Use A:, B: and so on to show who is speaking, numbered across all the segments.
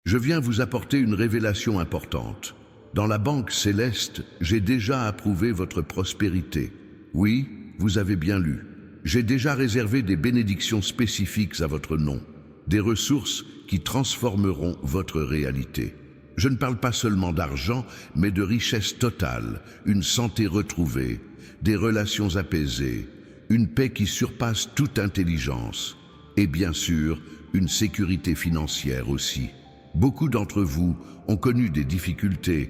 A: Je viens vous apporter une révélation importante. Dans la banque céleste, j'ai déjà approuvé votre prospérité. Oui, vous avez bien lu. J'ai déjà réservé des bénédictions spécifiques à votre nom, des ressources qui transformeront votre réalité. Je ne parle pas seulement d'argent, mais de richesse totale, une santé retrouvée, des relations apaisées, une paix qui surpasse toute intelligence, et bien sûr, une sécurité financière aussi. Beaucoup d'entre vous ont connu des difficultés,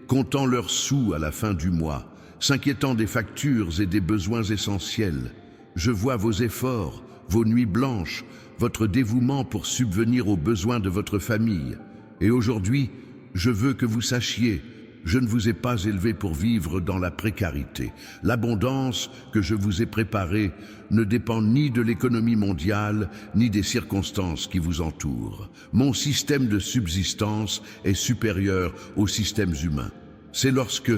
A: comptant leurs sous à la fin du mois, s'inquiétant des factures et des besoins essentiels. Je vois vos efforts, vos nuits blanches, votre dévouement pour subvenir aux besoins de votre famille. Et aujourd'hui, je veux que vous sachiez, je ne vous ai pas élevé pour vivre dans la précarité. L'abondance que je vous ai préparée ne dépend ni de l'économie mondiale, ni des circonstances qui vous entourent. Mon système de subsistance est supérieur aux systèmes humains. C'est lorsque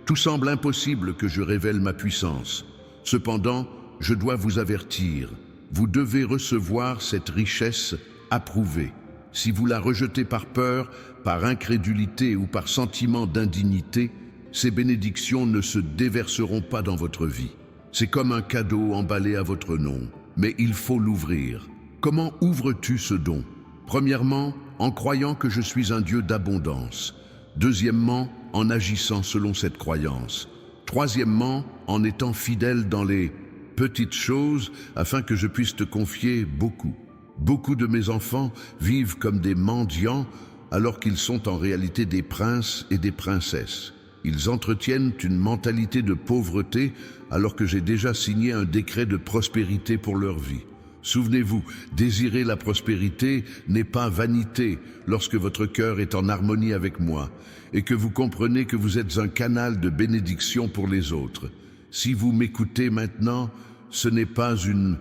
A: tout semble impossible que je révèle ma puissance. Cependant, je dois vous avertir, vous devez recevoir cette richesse approuvée. Si vous la rejetez par peur, par incrédulité ou par sentiment d'indignité, ces bénédictions ne se déverseront pas dans votre vie. C'est comme un cadeau emballé à votre nom, mais il faut l'ouvrir. Comment ouvres-tu ce don? Premièrement, en croyant que je suis un Dieu d'abondance. Deuxièmement, en agissant selon cette croyance. Troisièmement, en étant fidèle dans les petites choses afin que je puisse te confier beaucoup. Beaucoup de mes enfants vivent comme des mendiants alors qu'ils sont en réalité des princes et des princesses. Ils entretiennent une mentalité de pauvreté alors que j'ai déjà signé un décret de prospérité pour leur vie. Souvenez-vous, désirer la prospérité n'est pas vanité lorsque votre cœur est en harmonie avec moi et que vous comprenez que vous êtes un canal de bénédiction pour les autres. Si vous m'écoutez maintenant, ce n'est pas une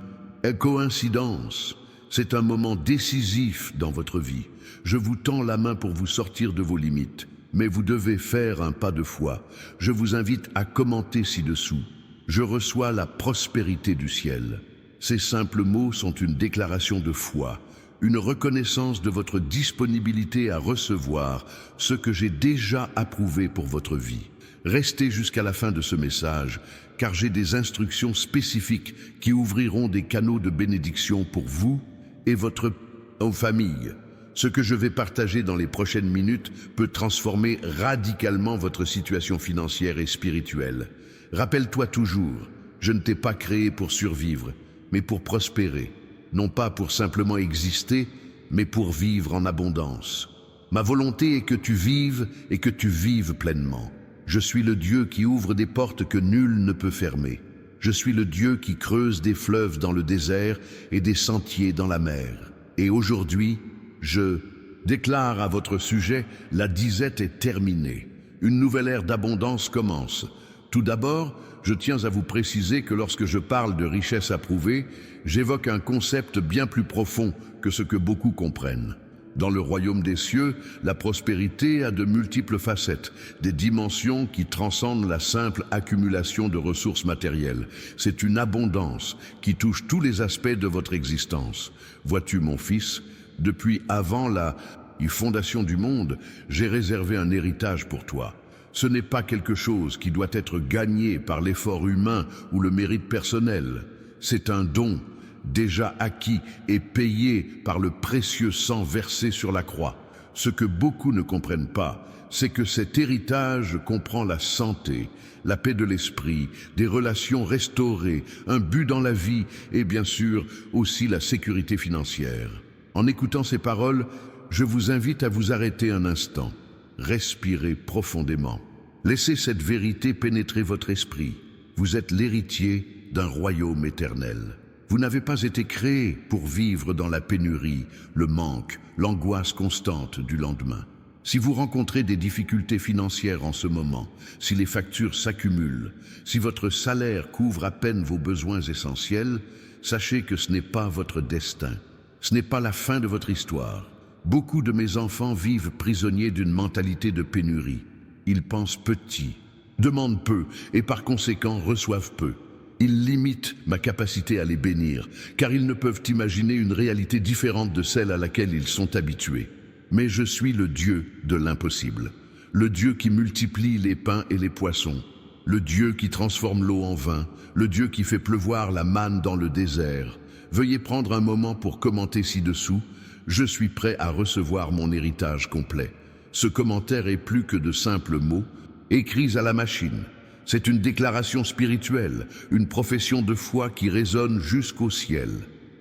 A: coïncidence. C'est un moment décisif dans votre vie. Je vous tends la main pour vous sortir de vos limites, mais vous devez faire un pas de foi. Je vous invite à commenter ci-dessous. Je reçois la prospérité du ciel. Ces simples mots sont une déclaration de foi, une reconnaissance de votre disponibilité à recevoir ce que j'ai déjà approuvé pour votre vie. Restez jusqu'à la fin de ce message, car j'ai des instructions spécifiques qui ouvriront des canaux de bénédiction pour vous et votre famille. Ce que je vais partager dans les prochaines minutes peut transformer radicalement votre situation financière et spirituelle. Rappelle-toi toujours, je ne t'ai pas créé pour survivre, mais pour prospérer. Non pas pour simplement exister, mais pour vivre en abondance. Ma volonté est que tu vives et que tu vives pleinement. Je suis le Dieu qui ouvre des portes que nul ne peut fermer. Je suis le Dieu qui creuse des fleuves dans le désert et des sentiers dans la mer. Et aujourd'hui, je déclare à votre sujet, la disette est terminée. Une nouvelle ère d'abondance commence. Tout d'abord, je tiens à vous préciser que lorsque je parle de richesse approuvée, j'évoque un concept bien plus profond que ce que beaucoup comprennent. Dans le royaume des cieux, la prospérité a de multiples facettes, des dimensions qui transcendent la simple accumulation de ressources matérielles. C'est une abondance qui touche tous les aspects de votre existence. Vois-tu, mon fils, depuis avant la fondation du monde, j'ai réservé un héritage pour toi. Ce n'est pas quelque chose qui doit être gagné par l'effort humain ou le mérite personnel. C'est un don déjà acquis et payé par le précieux sang versé sur la croix. Ce que beaucoup ne comprennent pas, c'est que cet héritage comprend la santé, la paix de l'esprit, des relations restaurées, un but dans la vie et bien sûr aussi la sécurité financière. En écoutant ces paroles, je vous invite à vous arrêter un instant. Respirez profondément. Laissez cette vérité pénétrer votre esprit. Vous êtes l'héritier d'un royaume éternel. Vous n'avez pas été créé pour vivre dans la pénurie, le manque, l'angoisse constante du lendemain. Si vous rencontrez des difficultés financières en ce moment, si les factures s'accumulent, si votre salaire couvre à peine vos besoins essentiels, sachez que ce n'est pas votre destin. Ce n'est pas la fin de votre histoire. Beaucoup de mes enfants vivent prisonniers d'une mentalité de pénurie. Ils pensent petit, demandent peu et par conséquent reçoivent peu. Ils limitent ma capacité à les bénir, car ils ne peuvent imaginer une réalité différente de celle à laquelle ils sont habitués. Mais je suis le Dieu de l'impossible, le Dieu qui multiplie les pains et les poissons, le Dieu qui transforme l'eau en vin, le Dieu qui fait pleuvoir la manne dans le désert. Veuillez prendre un moment pour commenter ci-dessous. Je suis prêt à recevoir mon héritage complet. Ce commentaire est plus que de simples mots, écrits à la machine. C'est une déclaration spirituelle, une profession de foi qui résonne jusqu'au ciel.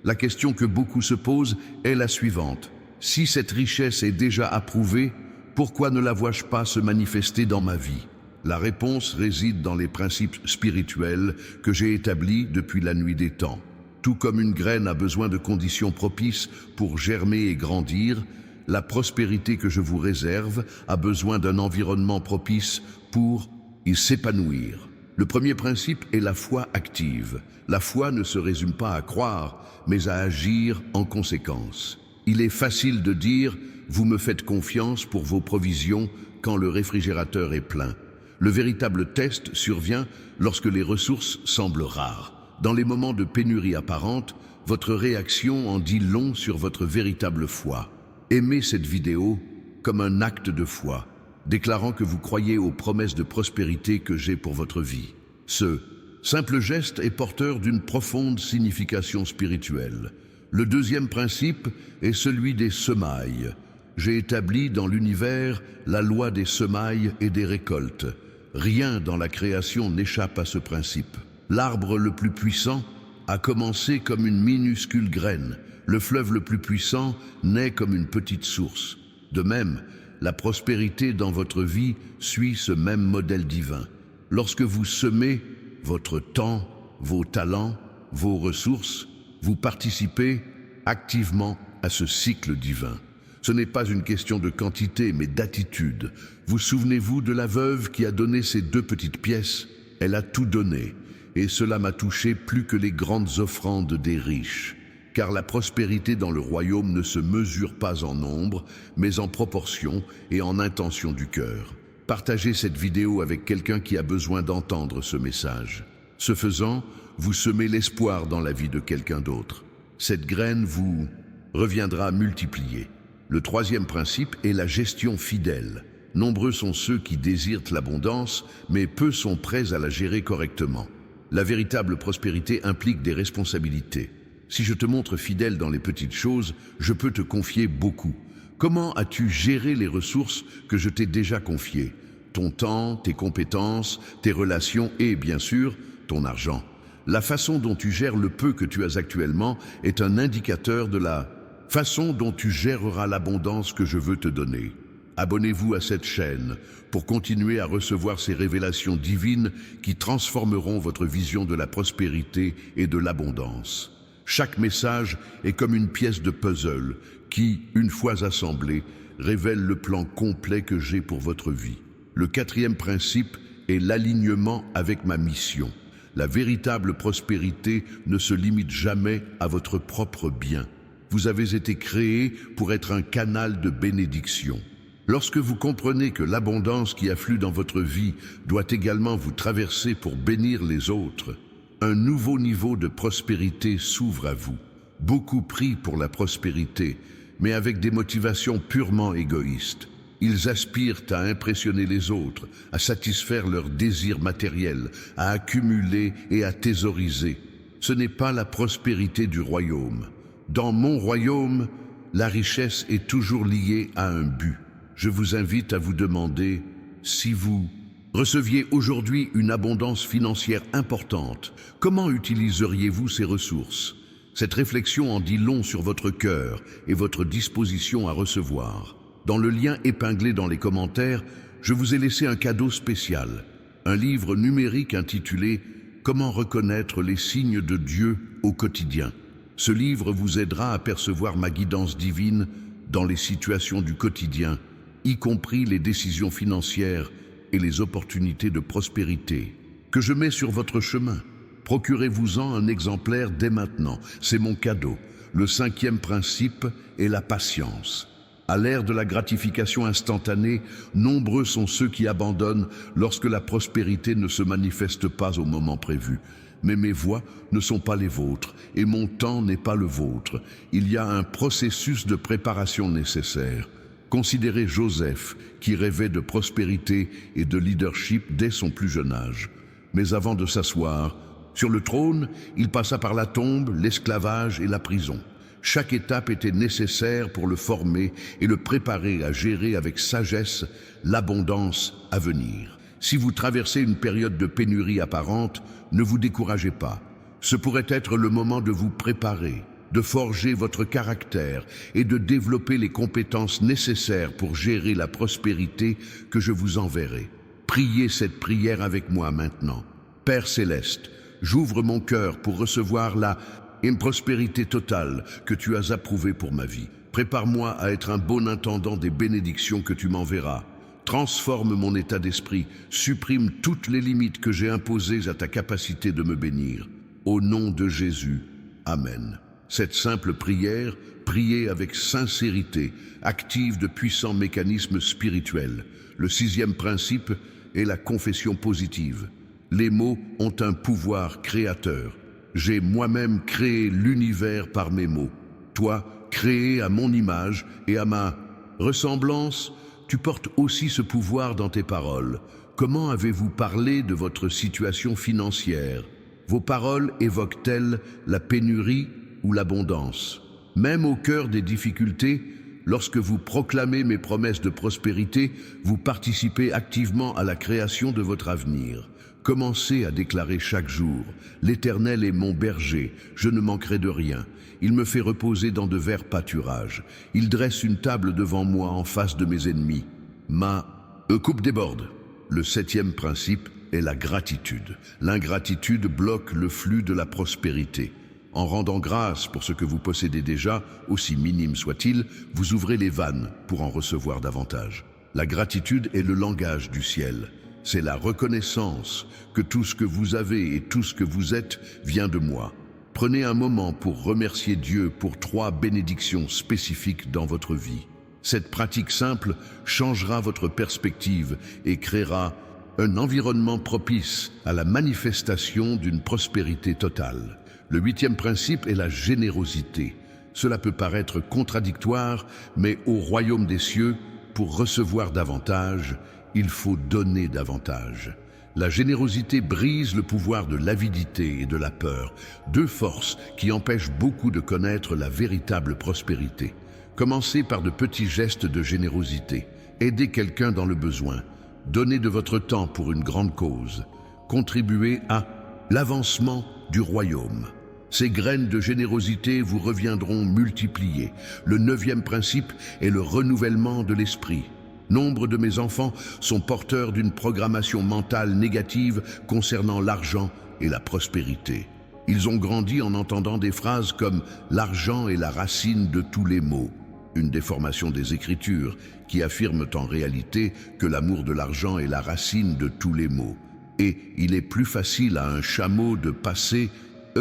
A: La question que beaucoup se posent est la suivante. Si cette richesse est déjà approuvée, pourquoi ne la vois-je pas se manifester dans ma vie? La réponse réside dans les principes spirituels que j'ai établis depuis la nuit des temps. Tout comme une graine a besoin de conditions propices pour germer et grandir, la prospérité que je vous réserve a besoin d'un environnement propice pour y s'épanouir. Le premier principe est la foi active. La foi ne se résume pas à croire, mais à agir en conséquence. Il est facile de dire « vous me faites confiance pour vos provisions » quand le réfrigérateur est plein. Le véritable test survient lorsque les ressources semblent rares. Dans les moments de pénurie apparente, votre réaction en dit long sur votre véritable foi. Aimez cette vidéo comme un acte de foi, déclarant que vous croyez aux promesses de prospérité que j'ai pour votre vie. Ce simple geste est porteur d'une profonde signification spirituelle. Le deuxième principe est celui des semailles. J'ai établi dans l'univers la loi des semailles et des récoltes. Rien dans la création n'échappe à ce principe. L'arbre le plus puissant a commencé comme une minuscule graine. Le fleuve le plus puissant naît comme une petite source. De même, la prospérité dans votre vie suit ce même modèle divin. Lorsque vous semez votre temps, vos talents, vos ressources, vous participez activement à ce cycle divin. Ce n'est pas une question de quantité, mais d'attitude. Vous souvenez-vous de la veuve qui a donné ses 2 petites pièces? Elle a tout donné, et cela m'a touché plus que les grandes offrandes des riches. Car la prospérité dans le royaume ne se mesure pas en nombre, mais en proportion et en intention du cœur. Partagez cette vidéo avec quelqu'un qui a besoin d'entendre ce message. Ce faisant, vous semez l'espoir dans la vie de quelqu'un d'autre. Cette graine vous reviendra multipliée. Le troisième principe est la gestion fidèle. Nombreux sont ceux qui désirent l'abondance, mais peu sont prêts à la gérer correctement. La véritable prospérité implique des responsabilités. Si je te montre fidèle dans les petites choses, je peux te confier beaucoup. Comment as-tu géré les ressources que je t'ai déjà confiées? Ton temps, tes compétences, tes relations et, bien sûr, ton argent. La façon dont tu gères le peu que tu as actuellement est un indicateur de la façon dont tu géreras l'abondance que je veux te donner. Abonnez-vous à cette chaîne pour continuer à recevoir ces révélations divines qui transformeront votre vision de la prospérité et de l'abondance. Chaque message est comme une pièce de puzzle qui, une fois assemblée, révèle le plan complet que j'ai pour votre vie. Le quatrième principe est l'alignement avec ma mission. La véritable prospérité ne se limite jamais à votre propre bien. Vous avez été créé pour être un canal de bénédiction. Lorsque vous comprenez que l'abondance qui afflue dans votre vie doit également vous traverser pour bénir les autres, un nouveau niveau de prospérité s'ouvre à vous. Beaucoup prient pour la prospérité, mais avec des motivations purement égoïstes. Ils aspirent à impressionner les autres, à satisfaire leurs désirs matériels, à accumuler et à thésauriser. Ce n'est pas la prospérité du royaume. Dans mon royaume, la richesse est toujours liée à un but. Je vous invite à vous demander si vous receviez aujourd'hui une abondance financière importante. Comment utiliseriez-vous ces ressources? Cette réflexion en dit long sur votre cœur et votre disposition à recevoir. Dans le lien épinglé dans les commentaires, je vous ai laissé un cadeau spécial, un livre numérique intitulé « Comment reconnaître les signes de Dieu au quotidien ». Ce livre vous aidera à percevoir ma guidance divine dans les situations du quotidien, y compris les décisions financières et les opportunités de prospérité que je mets sur votre chemin. Procurez-vous-en un exemplaire dès maintenant, c'est mon cadeau. Le cinquième principe est la patience. À l'ère de la gratification instantanée, nombreux sont ceux qui abandonnent lorsque la prospérité ne se manifeste pas au moment prévu. Mais mes voies ne sont pas les vôtres, et mon temps n'est pas le vôtre. Il y a un processus de préparation nécessaire. Considérez Joseph, qui rêvait de prospérité et de leadership dès son plus jeune âge. Mais avant de s'asseoir sur le trône, il passa par la tombe, l'esclavage et la prison. Chaque étape était nécessaire pour le former et le préparer à gérer avec sagesse l'abondance à venir. Si vous traversez une période de pénurie apparente, ne vous découragez pas. Ce pourrait être le moment de vous préparer, de forger votre caractère et de développer les compétences nécessaires pour gérer la prospérité que je vous enverrai. Priez cette prière avec moi maintenant. Père céleste, j'ouvre mon cœur pour recevoir la prospérité totale que tu as approuvée pour ma vie. Prépare-moi à être un bon intendant des bénédictions que tu m'enverras. Transforme mon état d'esprit, supprime toutes les limites que j'ai imposées à ta capacité de me bénir. Au nom de Jésus, Amen. Cette simple prière, priée avec sincérité, active de puissants mécanismes spirituels. Le 6e principe est la confession positive. Les mots ont un pouvoir créateur. J'ai moi-même créé l'univers par mes mots. Toi, créé à mon image et à ma ressemblance, tu portes aussi ce pouvoir dans tes paroles. Comment avez-vous parlé de votre situation financière? Vos paroles évoquent-elles la pénurie ou l'abondance? Même au cœur des difficultés, lorsque vous proclamez mes promesses de prospérité, vous participez activement à la création de votre avenir. Commencez à déclarer chaque jour: l'Éternel est mon berger, je ne manquerai de rien. Il me fait reposer dans de verts pâturages. Il dresse une table devant moi en face de mes ennemis. Ma coupe déborde. Le 7e principe est la gratitude. L'ingratitude bloque le flux de la prospérité. En rendant grâce pour ce que vous possédez déjà, aussi minime soit-il, vous ouvrez les vannes pour en recevoir davantage. La gratitude est le langage du ciel. C'est la reconnaissance que tout ce que vous avez et tout ce que vous êtes vient de moi. Prenez un moment pour remercier Dieu pour 3 bénédictions spécifiques dans votre vie. Cette pratique simple changera votre perspective et créera un environnement propice à la manifestation d'une prospérité totale. Le 8e principe est la générosité. Cela peut paraître contradictoire, mais au royaume des cieux, pour recevoir davantage, il faut donner davantage. La générosité brise le pouvoir de l'avidité et de la peur, 2 forces qui empêchent beaucoup de connaître la véritable prospérité. Commencez par de petits gestes de générosité. Aidez quelqu'un dans le besoin. Donnez de votre temps pour une grande cause. Contribuez à l'avancement du royaume. Ces graines de générosité vous reviendront multipliées. Le 9e principe est le renouvellement de l'esprit. Nombre de mes enfants sont porteurs d'une programmation mentale négative concernant l'argent et la prospérité. Ils ont grandi en entendant des phrases comme « l'argent est la racine de tous les maux », une déformation des Écritures qui affirment en réalité que l'amour de l'argent est la racine de tous les maux. Et il est plus facile à un chameau de passer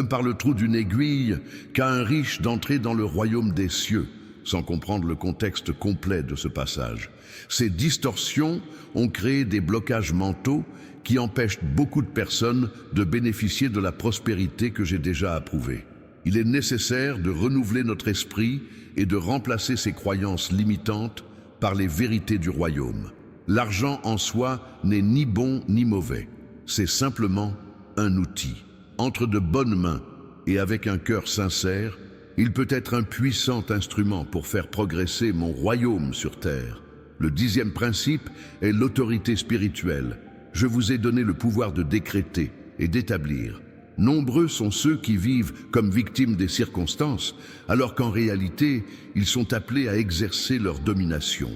A: par le trou d'une aiguille qu'à un riche d'entrer dans le royaume des cieux, sans comprendre le contexte complet de ce passage. Ces distorsions ont créé des blocages mentaux qui empêchent beaucoup de personnes de bénéficier de la prospérité que j'ai déjà approuvée. Il est nécessaire de renouveler notre esprit et de remplacer ces croyances limitantes par les vérités du royaume. L'argent en soi n'est ni bon ni mauvais. C'est simplement un outil. Entre de bonnes mains et avec un cœur sincère, il peut être un puissant instrument pour faire progresser mon royaume sur terre. Le 10e principe est l'autorité spirituelle. Je vous ai donné le pouvoir de décréter et d'établir. Nombreux sont ceux qui vivent comme victimes des circonstances, alors qu'en réalité, ils sont appelés à exercer leur domination.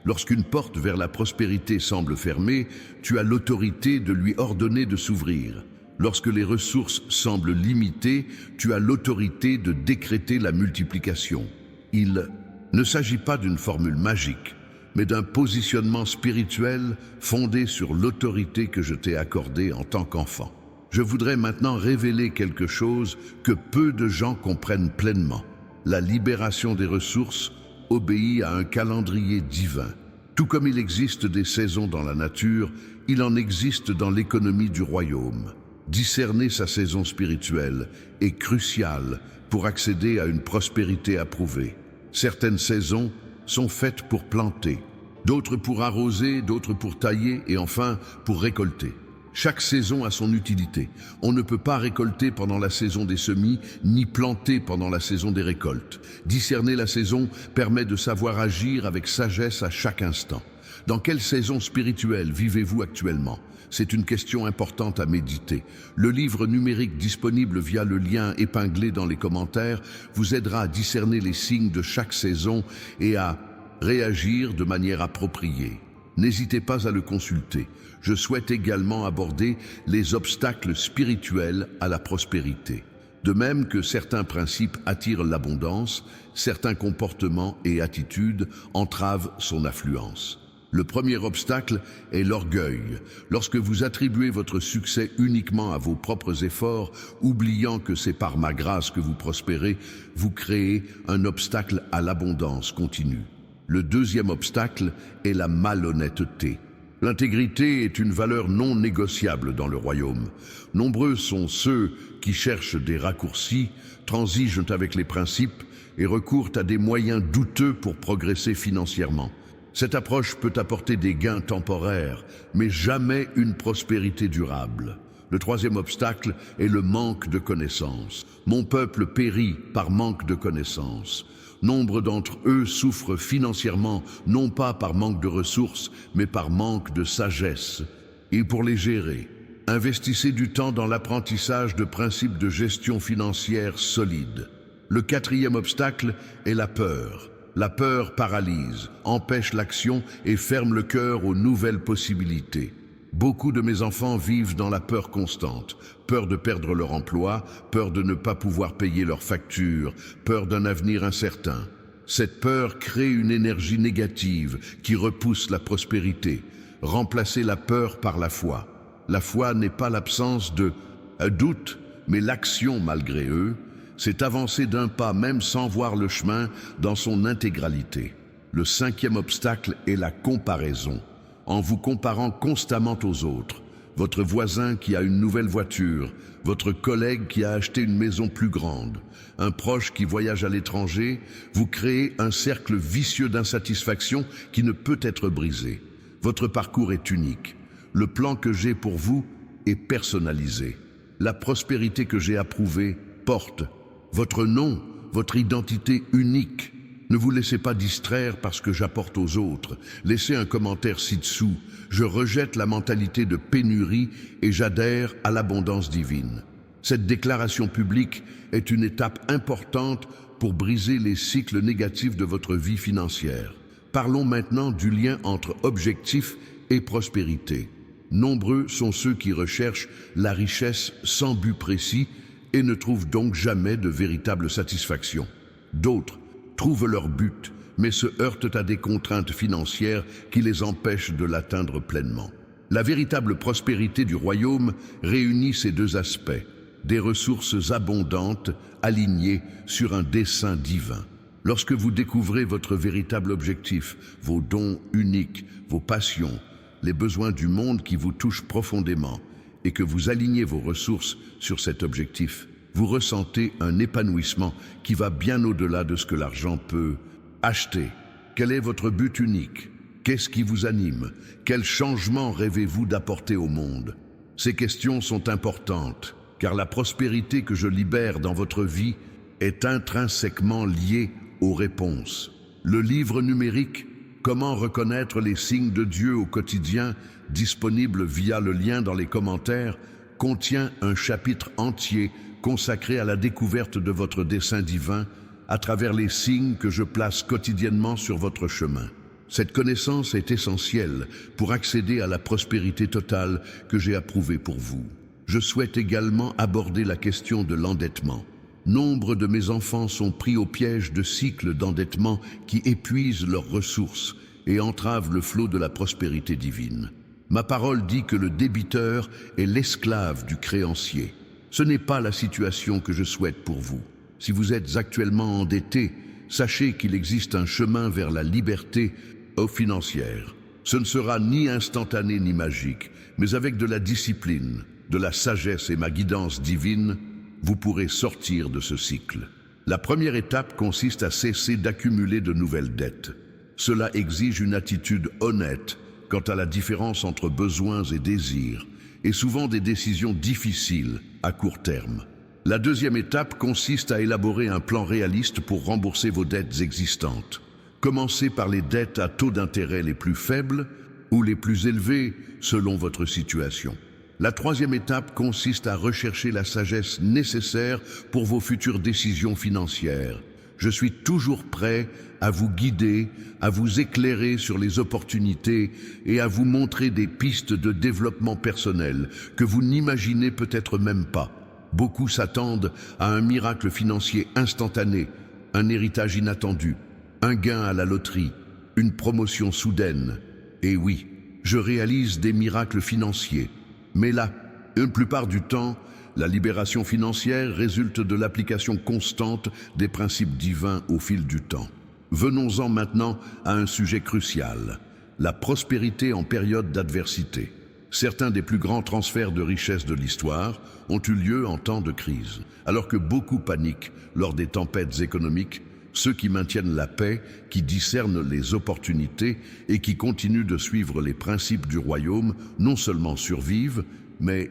A: Lorsqu'une porte vers la prospérité semble fermée, tu as l'autorité de lui ordonner de s'ouvrir. Lorsque les ressources semblent limitées, tu as l'autorité de décréter la multiplication. Il ne s'agit pas d'une formule magique, mais d'un positionnement spirituel fondé sur l'autorité que je t'ai accordée en tant qu'enfant. Je voudrais maintenant révéler quelque chose que peu de gens comprennent pleinement. La libération des ressources obéit à un calendrier divin. Tout comme il existe des saisons dans la nature, il en existe dans l'économie du royaume. Discerner sa saison spirituelle est crucial pour accéder à une prospérité approuvée. Certaines saisons sont faites pour planter, d'autres pour arroser, d'autres pour tailler et enfin pour récolter. Chaque saison a son utilité. On ne peut pas récolter pendant la saison des semis, ni planter pendant la saison des récoltes. Discerner la saison permet de savoir agir avec sagesse à chaque instant. Dans quelle saison spirituelle vivez-vous actuellement? C'est une question importante à méditer. Le livre numérique disponible via le lien épinglé dans les commentaires vous aidera à discerner les signes de chaque saison et à réagir de manière appropriée. N'hésitez pas à le consulter. Je souhaite également aborder les obstacles spirituels à la prospérité. De même que certains principes attirent l'abondance, certains comportements et attitudes entravent son affluence. Le premier obstacle est l'orgueil. Lorsque vous attribuez votre succès uniquement à vos propres efforts, oubliant que c'est par ma grâce que vous prospérez, vous créez un obstacle à l'abondance continue. Le deuxième obstacle est la malhonnêteté. L'intégrité est une valeur non négociable dans le royaume. Nombreux sont ceux qui cherchent des raccourcis, transigent avec les principes et recourent à des moyens douteux pour progresser financièrement. Cette approche peut apporter des gains temporaires, mais jamais une prospérité durable. Le troisième obstacle est le manque de connaissances. Mon peuple périt par manque de connaissances. Nombre d'entre eux souffrent financièrement, non pas par manque de ressources, mais par manque de sagesse. Et pour les gérer, investissez du temps dans l'apprentissage de principes de gestion financière solides. Le quatrième obstacle est la peur. La peur paralyse, empêche l'action et ferme le cœur aux nouvelles possibilités. Beaucoup de mes enfants vivent dans la peur constante. Peur de perdre leur emploi, peur de ne pas pouvoir payer leurs factures, peur d'un avenir incertain. Cette peur crée une énergie négative qui repousse la prospérité. Remplacez la peur par la foi. La foi n'est pas l'absence de doute, mais l'action malgré eux. C'est avancer d'un pas même sans voir le chemin dans son intégralité. Le cinquième obstacle est la comparaison. En vous comparant constamment aux autres, votre voisin qui a une nouvelle voiture, votre collègue qui a acheté une maison plus grande, un proche qui voyage à l'étranger, vous créez un cercle vicieux d'insatisfaction qui ne peut être brisé. Votre parcours est unique. Le plan que j'ai pour vous est personnalisé. La prospérité que j'ai approuvée porte votre nom, votre identité unique. Ne vous laissez pas distraire parce que j'apporte aux autres. Laissez un commentaire ci-dessous. Je rejette la mentalité de pénurie et j'adhère à l'abondance divine. Cette déclaration publique est une étape importante pour briser les cycles négatifs de votre vie financière. Parlons maintenant du lien entre objectif et prospérité. Nombreux sont ceux qui recherchent la richesse sans but précis et ne trouvent donc jamais de véritable satisfaction. D'autres trouvent leur but, mais se heurtent à des contraintes financières qui les empêchent de l'atteindre pleinement. La véritable prospérité du royaume réunit ces deux aspects, des ressources abondantes alignées sur un dessein divin. Lorsque vous découvrez votre véritable objectif, vos dons uniques, vos passions, les besoins du monde qui vous touchent profondément, et que vous alignez vos ressources sur cet objectif, vous ressentez un épanouissement qui va bien au-delà de ce que l'argent peut acheter. Quel est votre but unique? Qu'est-ce qui vous anime? Quel changement rêvez-vous d'apporter au monde? Ces questions sont importantes, car la prospérité que je libère dans votre vie est intrinsèquement liée aux réponses. Le livre numérique « Comment reconnaître les signes de Dieu au quotidien » disponible via le lien dans les commentaires, contient un chapitre entier consacré à la découverte de votre dessein divin à travers les signes que je place quotidiennement sur votre chemin. Cette connaissance est essentielle pour accéder à la prospérité totale que j'ai approuvée pour vous. Je souhaite également aborder la question de l'endettement. Nombre de mes enfants sont pris au piège de cycles d'endettement qui épuisent leurs ressources et entravent le flot de la prospérité divine. Ma parole dit que le débiteur est l'esclave du créancier. Ce n'est pas la situation que je souhaite pour vous. Si vous êtes actuellement endetté, sachez qu'il existe un chemin vers la liberté financière. Ce ne sera ni instantané ni magique, mais avec de la discipline, de la sagesse et ma guidance divine, vous pourrez sortir de ce cycle. La première étape consiste à cesser d'accumuler de nouvelles dettes. Cela exige une attitude honnête quant à la différence entre besoins et désirs, et souvent des décisions difficiles à court terme. La deuxième étape consiste à élaborer un plan réaliste pour rembourser vos dettes existantes. Commencez par les dettes à taux d'intérêt les plus faibles ou les plus élevés selon votre situation. La troisième étape consiste à rechercher la sagesse nécessaire pour vos futures décisions financières. Je suis toujours prêt à vous guider, à vous éclairer sur les opportunités et à vous montrer des pistes de développement personnel que vous n'imaginez peut-être même pas. Beaucoup s'attendent à un miracle financier instantané, un héritage inattendu, un gain à la loterie, une promotion soudaine. Et oui, je réalise des miracles financiers. Mais là, la plupart du temps, la libération financière résulte de l'application constante des principes divins au fil du temps. Venons-en maintenant à un sujet crucial, la prospérité en période d'adversité. Certains des plus grands transferts de richesse de l'histoire ont eu lieu en temps de crise. Alors que beaucoup paniquent lors des tempêtes économiques, ceux qui maintiennent la paix, qui discernent les opportunités et qui continuent de suivre les principes du royaume, non seulement survivent, mais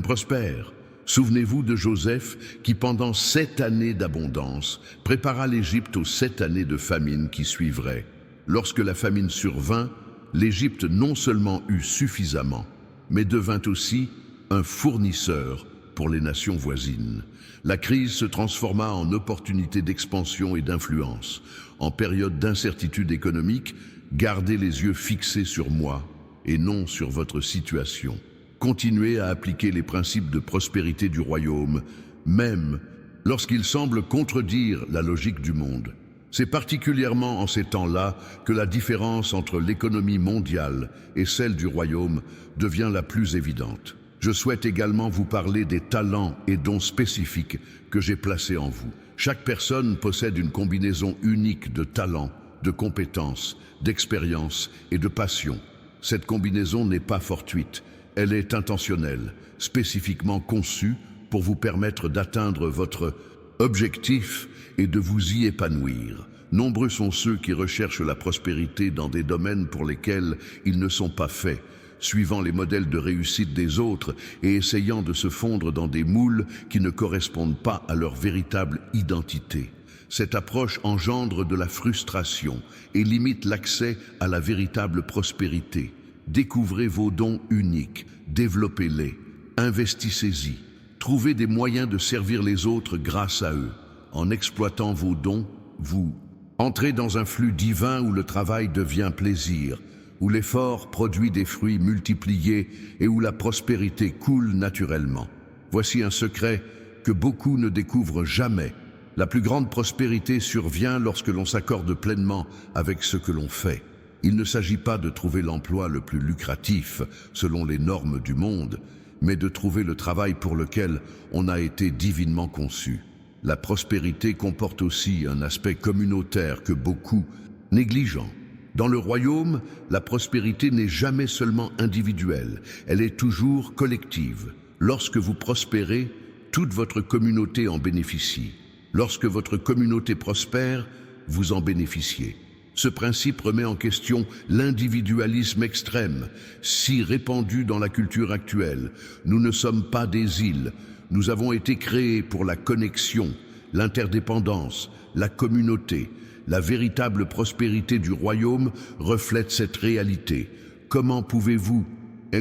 A: prospèrent. Souvenez-vous de Joseph qui, pendant 7 années d'abondance, prépara l'Égypte aux 7 années de famine qui suivraient. Lorsque la famine survint, l'Égypte non seulement eut suffisamment, mais devint aussi un fournisseur pour les nations voisines. La crise se transforma en opportunité d'expansion et d'influence. En période d'incertitude économique, gardez les yeux fixés sur moi et non sur votre situation. Continuez à appliquer les principes de prospérité du royaume, même lorsqu'ils semblent contredire la logique du monde. C'est particulièrement en ces temps-là que la différence entre l'économie mondiale et celle du royaume devient la plus évidente. Je souhaite également vous parler des talents et dons spécifiques que j'ai placés en vous. Chaque personne possède une combinaison unique de talents, de compétences, d'expériences et de passions. Cette combinaison n'est pas fortuite, elle est intentionnelle, spécifiquement conçue pour vous permettre d'atteindre votre objectif et de vous y épanouir. Nombreux sont ceux qui recherchent la prospérité dans des domaines pour lesquels ils ne sont pas faits, suivant les modèles de réussite des autres et essayant de se fondre dans des moules qui ne correspondent pas à leur véritable identité. Cette approche engendre de la frustration et limite l'accès à la véritable prospérité. Découvrez vos dons uniques, développez-les, investissez-y, trouvez des moyens de servir les autres grâce à eux. En exploitant vos dons, vous entrez dans un flux divin où le travail devient plaisir, où l'effort produit des fruits multipliés et où la prospérité coule naturellement. Voici un secret que beaucoup ne découvrent jamais. La plus grande prospérité survient lorsque l'on s'accorde pleinement avec ce que l'on fait. Il ne s'agit pas de trouver l'emploi le plus lucratif selon les normes du monde, mais de trouver le travail pour lequel on a été divinement conçu. La prospérité comporte aussi un aspect communautaire que beaucoup négligent. Dans le royaume, la prospérité n'est jamais seulement individuelle, elle est toujours collective. Lorsque vous prospérez, toute votre communauté en bénéficie. Lorsque votre communauté prospère, vous en bénéficiez. Ce principe remet en question l'individualisme extrême, si répandu dans la culture actuelle. Nous ne sommes pas des îles, nous avons été créés pour la connexion, l'interdépendance, la communauté. La véritable prospérité du royaume reflète cette réalité. Comment pouvez-vous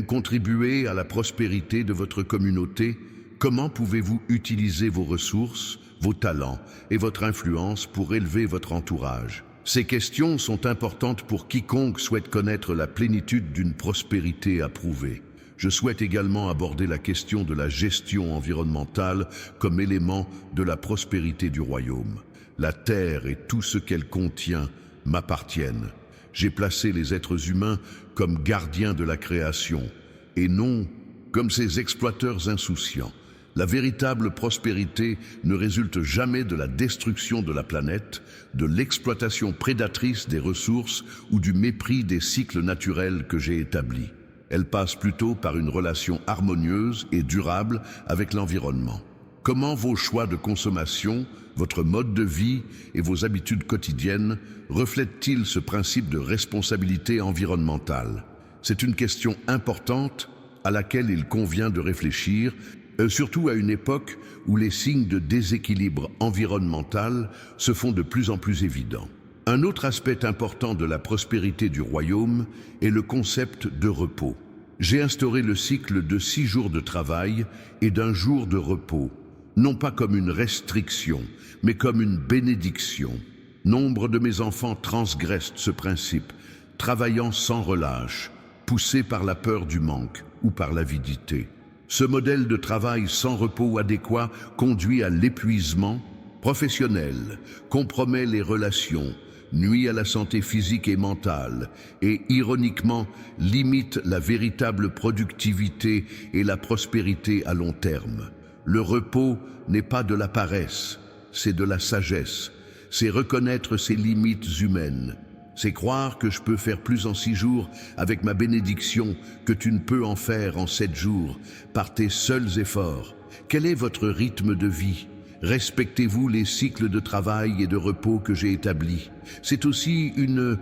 A: contribuer à la prospérité de votre communauté? Comment pouvez-vous utiliser vos ressources, vos talents et votre influence pour élever votre entourage? Ces questions sont importantes pour quiconque souhaite connaître la plénitude d'une prospérité approuvée. Je souhaite également aborder la question de la gestion environnementale comme élément de la prospérité du royaume. La terre et tout ce qu'elle contient m'appartiennent. J'ai placé les êtres humains comme gardiens de la création, et non comme ces exploiteurs insouciants. La véritable prospérité ne résulte jamais de la destruction de la planète, de l'exploitation prédatrice des ressources ou du mépris des cycles naturels que j'ai établis. Elle passe plutôt par une relation harmonieuse et durable avec l'environnement. Comment vos choix de consommation, votre mode de vie et vos habitudes quotidiennes reflètent-ils ce principe de responsabilité environnementale? C'est une question importante à laquelle il convient de réfléchir, surtout à une époque où les signes de déséquilibre environnemental se font de plus en plus évidents. Un autre aspect important de la prospérité du royaume est le concept de repos. J'ai instauré le cycle de 6 jours de travail et d'1 jour de repos, non pas comme une restriction, mais comme une bénédiction. Nombre de mes enfants transgressent ce principe, travaillant sans relâche, poussés par la peur du manque ou par l'avidité. Ce modèle de travail sans repos adéquat conduit à l'épuisement professionnel, compromet les relations, nuit à la santé physique et mentale et, ironiquement, limite la véritable productivité et la prospérité à long terme. Le repos n'est pas de la paresse, c'est de la sagesse, c'est reconnaître ses limites humaines. C'est croire que je peux faire plus en 6 jours avec ma bénédiction que tu ne peux en faire en 7 jours par tes seuls efforts. Quel est votre rythme de vie? Respectez-vous les cycles de travail et de repos que j'ai établis? C'est aussi une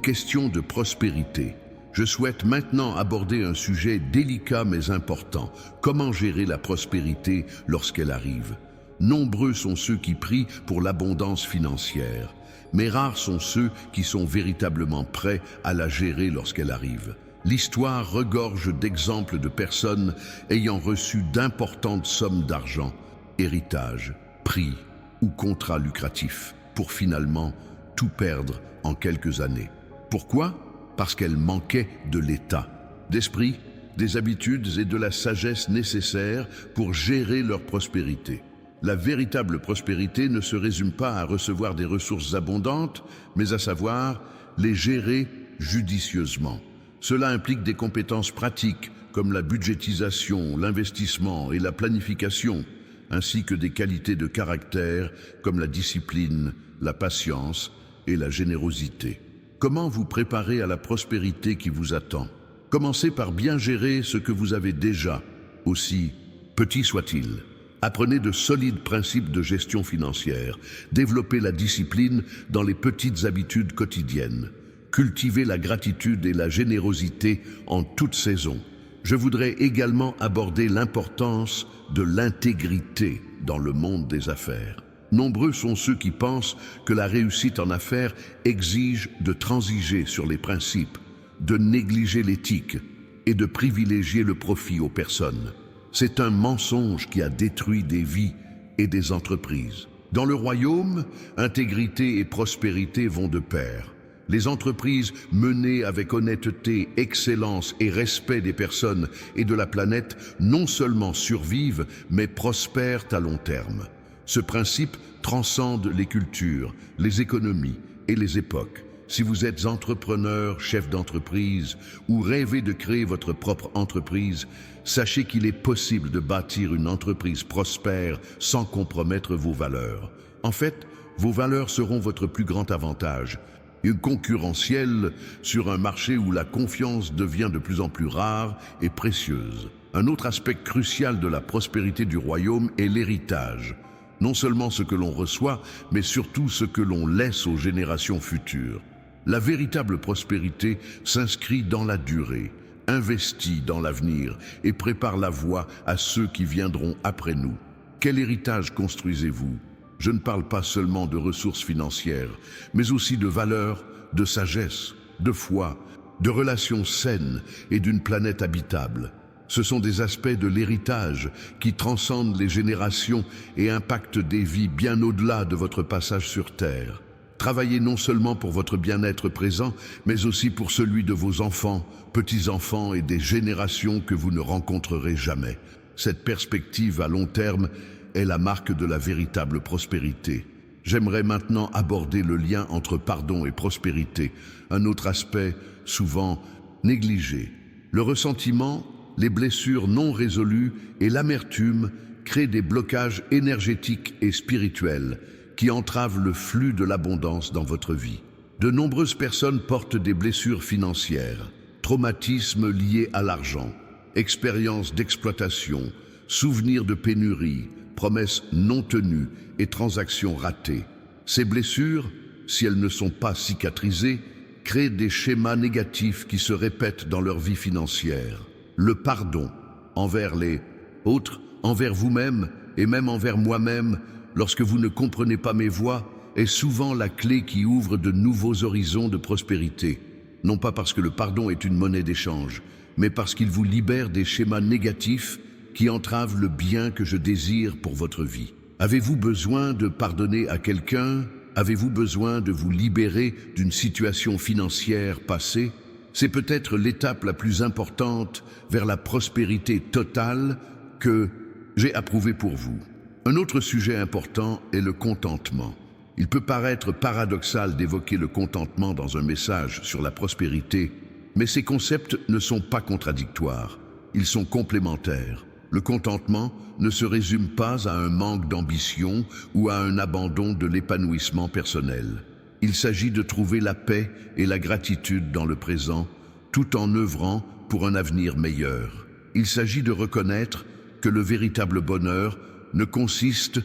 A: question de prospérité. Je souhaite maintenant aborder un sujet délicat mais important. Comment gérer la prospérité lorsqu'elle arrive? Nombreux sont ceux qui prient pour l'abondance financière, mais rares sont ceux qui sont véritablement prêts à la gérer lorsqu'elle arrive. L'histoire regorge d'exemples de personnes ayant reçu d'importantes sommes d'argent, héritage, prix ou contrats lucratifs, pour finalement tout perdre en quelques années. Pourquoi? Parce qu'elles manquaient de l'état d'esprit, des habitudes et de la sagesse nécessaires pour gérer leur prospérité. La véritable prospérité ne se résume pas à recevoir des ressources abondantes, mais à savoir les gérer judicieusement. Cela implique des compétences pratiques comme la budgétisation, l'investissement et la planification, ainsi que des qualités de caractère comme la discipline, la patience et la générosité. Comment vous préparer à la prospérité qui vous attend? Commencez par bien gérer ce que vous avez déjà, aussi petit soit-il. Apprenez de solides principes de gestion financière. Développez la discipline dans les petites habitudes quotidiennes. Cultivez la gratitude et la générosité en toute saison. Je voudrais également aborder l'importance de l'intégrité dans le monde des affaires. Nombreux sont ceux qui pensent que la réussite en affaires exige de transiger sur les principes, de négliger l'éthique et de privilégier le profit aux personnes. C'est un mensonge qui a détruit des vies et des entreprises. Dans le royaume, intégrité et prospérité vont de pair. Les entreprises menées avec honnêteté, excellence et respect des personnes et de la planète non seulement survivent, mais prospèrent à long terme. Ce principe transcende les cultures, les économies et les époques. Si vous êtes entrepreneur, chef d'entreprise ou rêvez de créer votre propre entreprise, sachez qu'il est possible de bâtir une entreprise prospère sans compromettre vos valeurs. En fait, vos valeurs seront votre plus grand avantage. Une concurrentielle sur un marché où la confiance devient de plus en plus rare et précieuse. Un autre aspect crucial de la prospérité du royaume est l'héritage. Non seulement ce que l'on reçoit, mais surtout ce que l'on laisse aux générations futures. La véritable prospérité s'inscrit dans la durée, investit dans l'avenir et prépare la voie à ceux qui viendront après nous. Quel héritage construisez-vous? Je ne parle pas seulement de ressources financières, mais aussi de valeurs, de sagesse, de foi, de relations saines et d'une planète habitable. Ce sont des aspects de l'héritage qui transcendent les générations et impactent des vies bien au-delà de votre passage sur Terre. Travaillez non seulement pour votre bien-être présent, mais aussi pour celui de vos enfants, petits-enfants et des générations que vous ne rencontrerez jamais. Cette perspective à long terme est la marque de la véritable prospérité. J'aimerais maintenant aborder le lien entre pardon et prospérité, un autre aspect souvent négligé. Le ressentiment, les blessures non résolues et l'amertume créent des blocages énergétiques et spirituels qui entravent le flux de l'abondance dans votre vie. De nombreuses personnes portent des blessures financières, traumatismes liés à l'argent, expériences d'exploitation, souvenirs de pénurie, promesses non tenues et transactions ratées. Ces blessures, si elles ne sont pas cicatrisées, créent des schémas négatifs qui se répètent dans leur vie financière. Le pardon envers les autres, envers vous-même et même envers moi-même, lorsque vous ne comprenez pas mes voies, est souvent la clé qui ouvre de nouveaux horizons de prospérité. Non pas parce que le pardon est une monnaie d'échange, mais parce qu'il vous libère des schémas négatifs qui entravent le bien que je désire pour votre vie. Avez-vous besoin de pardonner à quelqu'un? Avez-vous besoin de vous libérer d'une situation financière passée? C'est peut-être l'étape la plus importante vers la prospérité totale que j'ai approuvée pour vous. Un autre sujet important est le contentement. Il peut paraître paradoxal d'évoquer le contentement dans un message sur la prospérité, mais ces concepts ne sont pas contradictoires, ils sont complémentaires. Le contentement ne se résume pas à un manque d'ambition ou à un abandon de l'épanouissement personnel. Il s'agit de trouver la paix et la gratitude dans le présent, tout en œuvrant pour un avenir meilleur. Il s'agit de reconnaître que le véritable bonheur ne consiste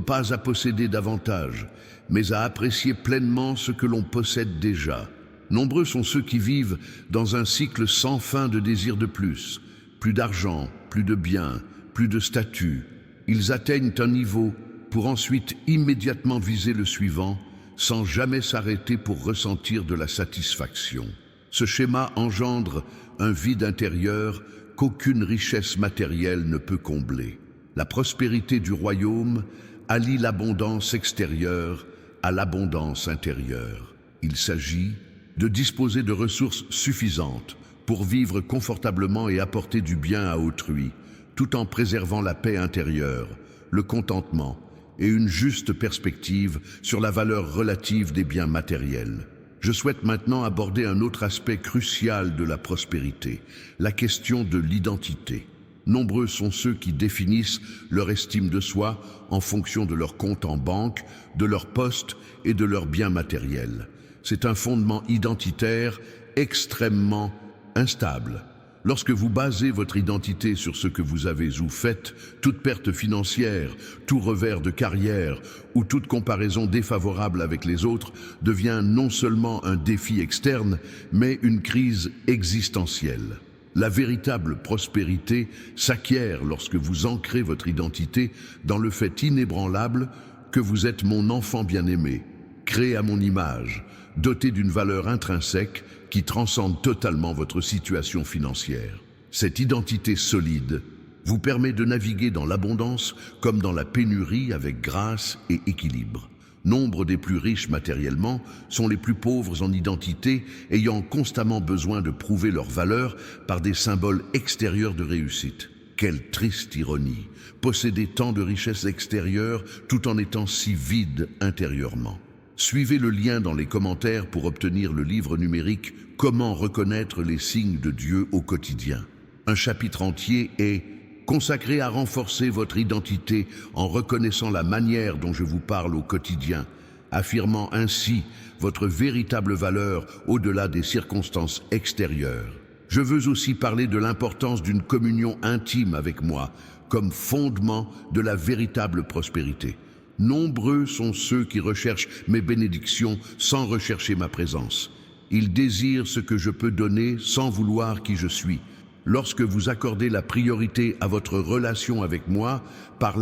A: pas à posséder davantage, mais à apprécier pleinement ce que l'on possède déjà. Nombreux sont ceux qui vivent dans un cycle sans fin de désir de plus. Plus d'argent, plus de biens, plus de statut. Ils atteignent un niveau pour ensuite immédiatement viser le suivant, sans jamais s'arrêter pour ressentir de la satisfaction. Ce schéma engendre un vide intérieur qu'aucune richesse matérielle ne peut combler. La prospérité du royaume allie l'abondance extérieure à l'abondance intérieure. Il s'agit de disposer de ressources suffisantes pour vivre confortablement et apporter du bien à autrui, tout en préservant la paix intérieure, le contentement et une juste perspective sur la valeur relative des biens matériels. Je souhaite maintenant aborder un autre aspect crucial de la prospérité, la question de l'identité. Nombreux sont ceux qui définissent leur estime de soi en fonction de leur compte en banque, de leur poste et de leurs biens matériels. C'est un fondement identitaire extrêmement instable. Lorsque vous basez votre identité sur ce que vous avez ou faites, toute perte financière, tout revers de carrière ou toute comparaison défavorable avec les autres devient non seulement un défi externe, mais une crise existentielle. La véritable prospérité s'acquiert lorsque vous ancrez votre identité dans le fait inébranlable que vous êtes mon enfant bien-aimé, créé à mon image, doté d'une valeur intrinsèque qui transcende totalement votre situation financière. Cette identité solide vous permet de naviguer dans l'abondance comme dans la pénurie avec grâce et équilibre. Nombre des plus riches matériellement sont les plus pauvres en identité, ayant constamment besoin de prouver leur valeur par des symboles extérieurs de réussite. Quelle triste ironie, posséder tant de richesses extérieures tout en étant si vide intérieurement. Suivez le lien dans les commentaires pour obtenir le livre numérique « Comment reconnaître les signes de Dieu au quotidien ». Un chapitre entier est consacré à renforcer votre identité en reconnaissant la manière dont je vous parle au quotidien, affirmant ainsi votre véritable valeur au-delà des circonstances extérieures. Je veux aussi parler de l'importance d'une communion intime avec moi comme fondement de la véritable prospérité. Nombreux sont ceux qui recherchent mes bénédictions sans rechercher ma présence. Ils désirent ce que je peux donner sans vouloir qui je suis. Lorsque vous accordez la priorité à votre relation avec moi, par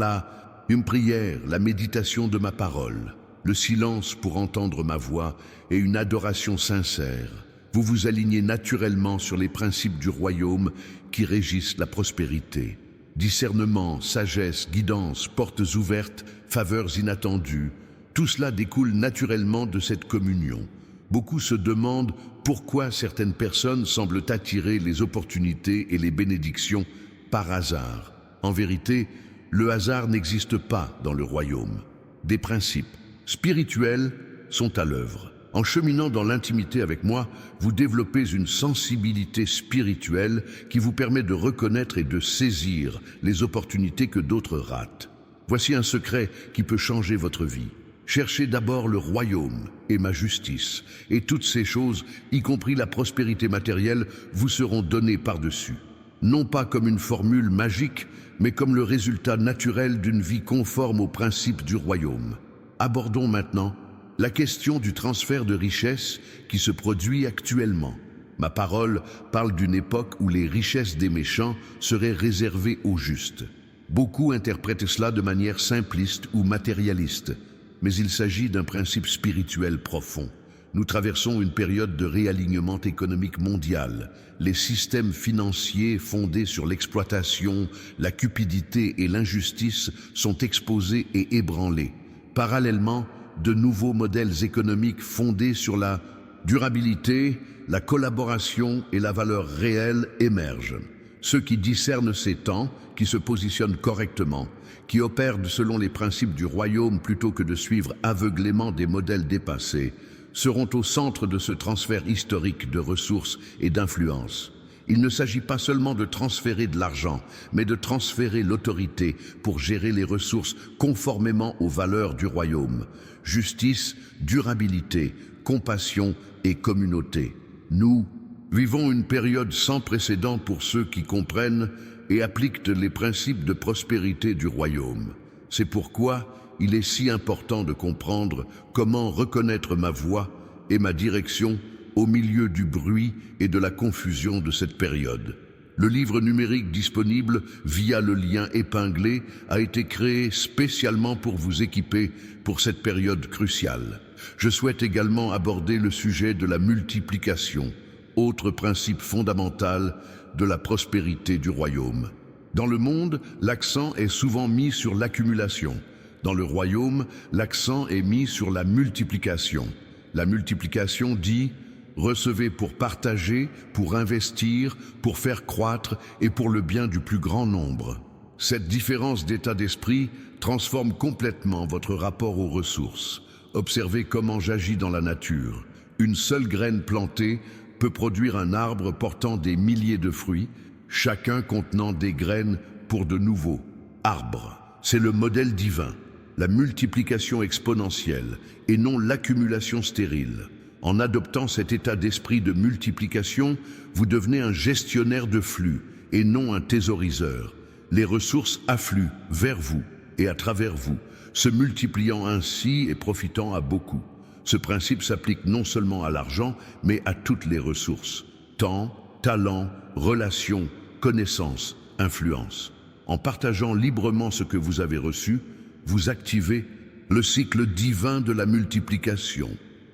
A: une prière, la méditation de ma parole, le silence pour entendre ma voix et une adoration sincère, vous vous alignez naturellement sur les principes du royaume qui régissent la prospérité. Discernement, sagesse, guidance, portes ouvertes, faveurs inattendues, tout cela découle naturellement de cette communion. Beaucoup se demandent pourquoi certaines personnes semblent attirer les opportunités et les bénédictions par hasard. En vérité, le hasard n'existe pas dans le royaume. Des principes spirituels sont à l'œuvre. En cheminant dans l'intimité avec moi, vous développez une sensibilité spirituelle qui vous permet de reconnaître et de saisir les opportunités que d'autres ratent. Voici un secret qui peut changer votre vie. Cherchez d'abord le royaume et ma justice, et toutes ces choses, y compris la prospérité matérielle, vous seront données par-dessus. Non pas comme une formule magique, mais comme le résultat naturel d'une vie conforme aux principes du royaume. Abordons maintenant la question du transfert de richesses qui se produit actuellement. Ma parole parle d'une époque où les richesses des méchants seraient réservées aux justes. Beaucoup interprètent cela de manière simpliste ou matérialiste, mais il s'agit d'un principe spirituel profond. Nous traversons une période de réalignement économique mondial. Les systèmes financiers fondés sur l'exploitation, la cupidité et l'injustice sont exposés et ébranlés. Parallèlement, de nouveaux modèles économiques fondés sur la durabilité, la collaboration et la valeur réelle émergent. Ceux qui discernent ces temps, qui se positionnent correctement, qui opèrent selon les principes du royaume plutôt que de suivre aveuglément des modèles dépassés, seront au centre de ce transfert historique de ressources et d'influence. Il ne s'agit pas seulement de transférer de l'argent, mais de transférer l'autorité pour gérer les ressources conformément aux valeurs du royaume. Justice, durabilité, compassion et communauté. Nous vivons une période sans précédent pour ceux qui comprennent et appliquent les principes de prospérité du royaume. C'est pourquoi il est si important de comprendre comment reconnaître ma voix et ma direction au milieu du bruit et de la confusion de cette période. Le livre numérique disponible via le lien épinglé a été créé spécialement pour vous équiper pour cette période cruciale. Je souhaite également aborder le sujet de la multiplication, autre principe fondamental de la prospérité du royaume. Dans le monde, l'accent est souvent mis sur l'accumulation. Dans le royaume, l'accent est mis sur la multiplication. La multiplication dit « recevez pour partager, pour investir, pour faire croître et pour le bien du plus grand nombre ». Cette différence d'état d'esprit transforme complètement votre rapport aux ressources. Observez comment j'agis dans la nature. Une seule graine plantée peut produire un arbre portant des milliers de fruits, chacun contenant des graines pour de nouveaux arbres. C'est le modèle divin, la multiplication exponentielle et non l'accumulation stérile. En adoptant cet état d'esprit de multiplication, vous devenez un gestionnaire de flux et non un thésauriseur. Les ressources affluent vers vous et à travers vous, se multipliant ainsi et profitant à beaucoup. Ce principe s'applique non seulement à l'argent, mais à toutes les ressources. Temps, talent, relations, connaissances, influence. En partageant librement ce que vous avez reçu, vous activez le cycle divin de la multiplication.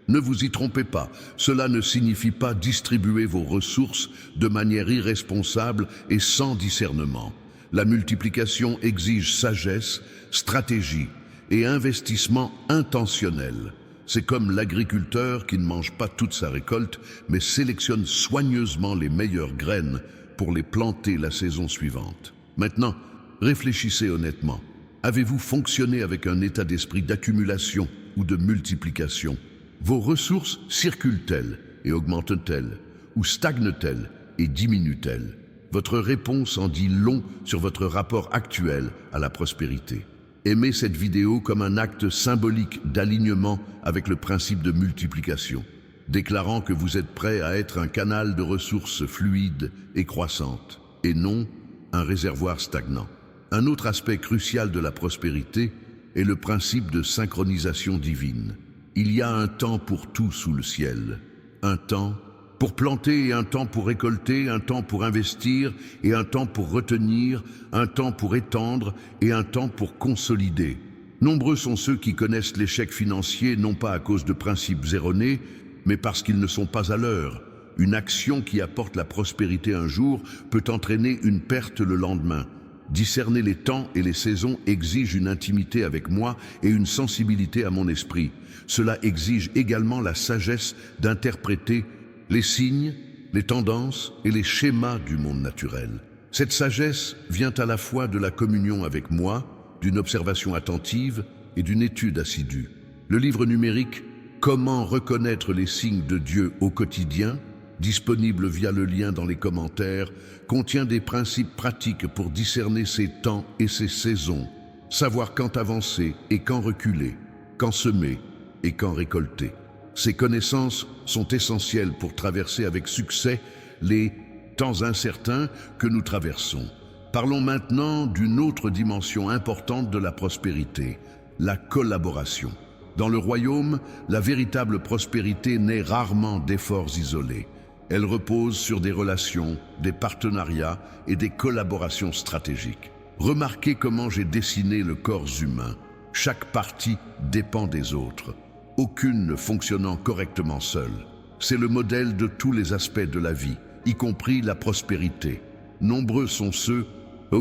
A: Ne vous y trompez pas, cela ne signifie pas distribuer vos ressources de manière irresponsable et sans discernement. La multiplication exige sagesse, stratégie et investissement intentionnel. C'est comme l'agriculteur qui ne mange pas toute sa récolte, mais sélectionne soigneusement les meilleures graines pour les planter la saison suivante. Maintenant, réfléchissez honnêtement. Avez-vous fonctionné avec un état d'esprit d'accumulation ou de multiplication? Vos ressources circulent-elles et augmentent-elles, ou stagnent-elles et diminuent-elles? Votre réponse en dit long sur votre rapport actuel à la prospérité. Aimez cette vidéo comme un acte symbolique d'alignement avec le principe de multiplication, déclarant que vous êtes prêt à être un canal de ressources fluides et croissantes, et non un réservoir stagnant. Un autre aspect crucial de la prospérité est le principe de synchronisation divine. Il y a un temps pour tout sous le ciel, un temps pour planter et un temps pour récolter, un temps pour investir et un temps pour retenir, un temps pour étendre et un temps pour consolider. Nombreux sont ceux qui connaissent l'échec financier non pas à cause de principes erronés, mais parce qu'ils ne sont pas à l'heure. Une action qui apporte la prospérité un jour peut entraîner une perte le lendemain. Discerner les temps et les saisons exige une intimité avec moi et une sensibilité à mon esprit. Cela exige également la sagesse d'interpréter les signes, les tendances et les schémas du monde naturel. Cette sagesse vient à la fois de la communion avec moi, d'une observation attentive et d'une étude assidue. Le livre numérique « Comment reconnaître les signes de Dieu au quotidien » disponible via le lien dans les commentaires, contient des principes pratiques pour discerner ses temps et ses saisons, savoir quand avancer et quand reculer. quand semer et quand récolter. Ces connaissances sont essentielles pour traverser avec succès les temps incertains que nous traversons. Parlons maintenant d'une autre dimension importante de la prospérité, la collaboration. Dans le royaume, la véritable prospérité naît rarement d'efforts isolés. Elle repose sur des relations, des partenariats et des collaborations stratégiques. Remarquez comment j'ai dessiné le corps humain. Chaque partie dépend des autres, aucune ne fonctionnant correctement seule. C'est le modèle de tous les aspects de la vie, y compris la prospérité. Nombreux sont ceux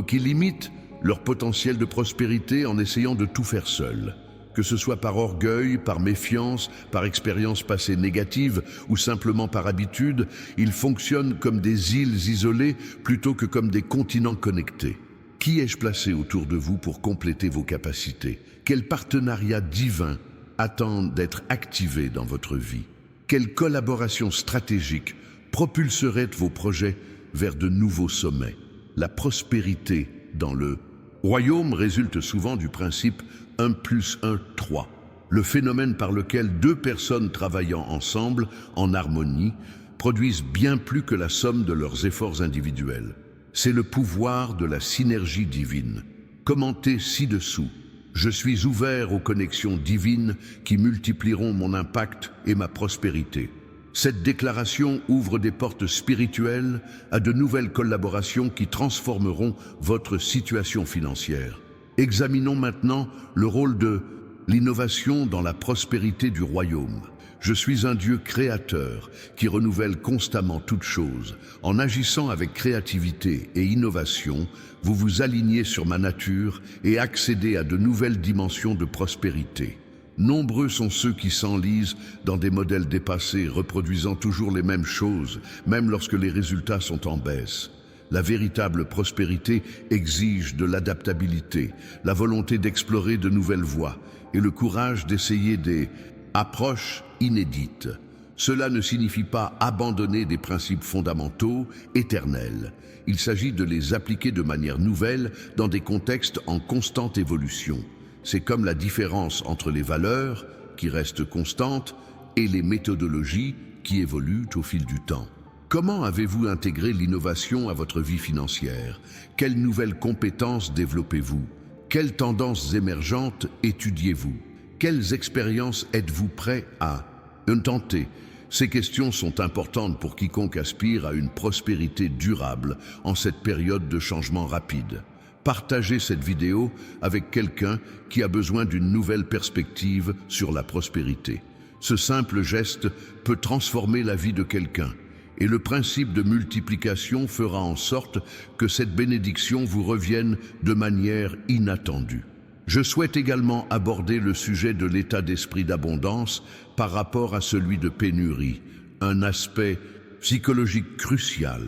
A: qui limitent leur potentiel de prospérité en essayant de tout faire seuls. Que ce soit par orgueil, par méfiance, par expérience passée négative ou simplement par habitude, ils fonctionnent comme des îles isolées plutôt que comme des continents connectés. Qui ai-je placé autour de vous pour compléter vos capacités? Quel partenariat divin attend d'être activé dans votre vie? Quelle collaboration stratégique propulserait vos projets vers de nouveaux sommets? La prospérité dans le royaume résulte souvent du principe 1 + 1 = 3, le phénomène par lequel deux personnes travaillant ensemble, en harmonie, produisent bien plus que la somme de leurs efforts individuels. C'est le pouvoir de la synergie divine. Commentez ci-dessous. Je suis ouvert aux connexions divines qui multiplieront mon impact et ma prospérité. Cette déclaration ouvre des portes spirituelles à de nouvelles collaborations qui transformeront votre situation financière. Examinons maintenant le rôle de l'innovation dans la prospérité du royaume. Je suis un Dieu créateur qui renouvelle constamment toutes choses. En agissant avec créativité et innovation, vous vous alignez sur ma nature et accédez à de nouvelles dimensions de prospérité. Nombreux sont ceux qui s'enlisent dans des modèles dépassés, reproduisant toujours les mêmes choses, même lorsque les résultats sont en baisse. La véritable prospérité exige de l'adaptabilité, la volonté d'explorer de nouvelles voies et le courage d'essayer des approches inédites. Cela ne signifie pas abandonner des principes fondamentaux, éternels. Il s'agit de les appliquer de manière nouvelle dans des contextes en constante évolution. C'est comme la différence entre les valeurs, qui restent constantes, et les méthodologies qui évoluent au fil du temps. Comment avez-vous intégré l'innovation à votre vie financière? Quelles nouvelles compétences développez-vous? Quelles tendances émergentes étudiez-vous? Quelles expériences êtes-vous prêt à tenter? Ces questions sont importantes pour quiconque aspire à une prospérité durable en cette période de changement rapide. Partagez cette vidéo avec quelqu'un qui a besoin d'une nouvelle perspective sur la prospérité. Ce simple geste peut transformer la vie de quelqu'un. Et le principe de multiplication fera en sorte que cette bénédiction vous revienne de manière inattendue. Je souhaite également aborder le sujet de l'état d'esprit d'abondance par rapport à celui de pénurie, un aspect psychologique crucial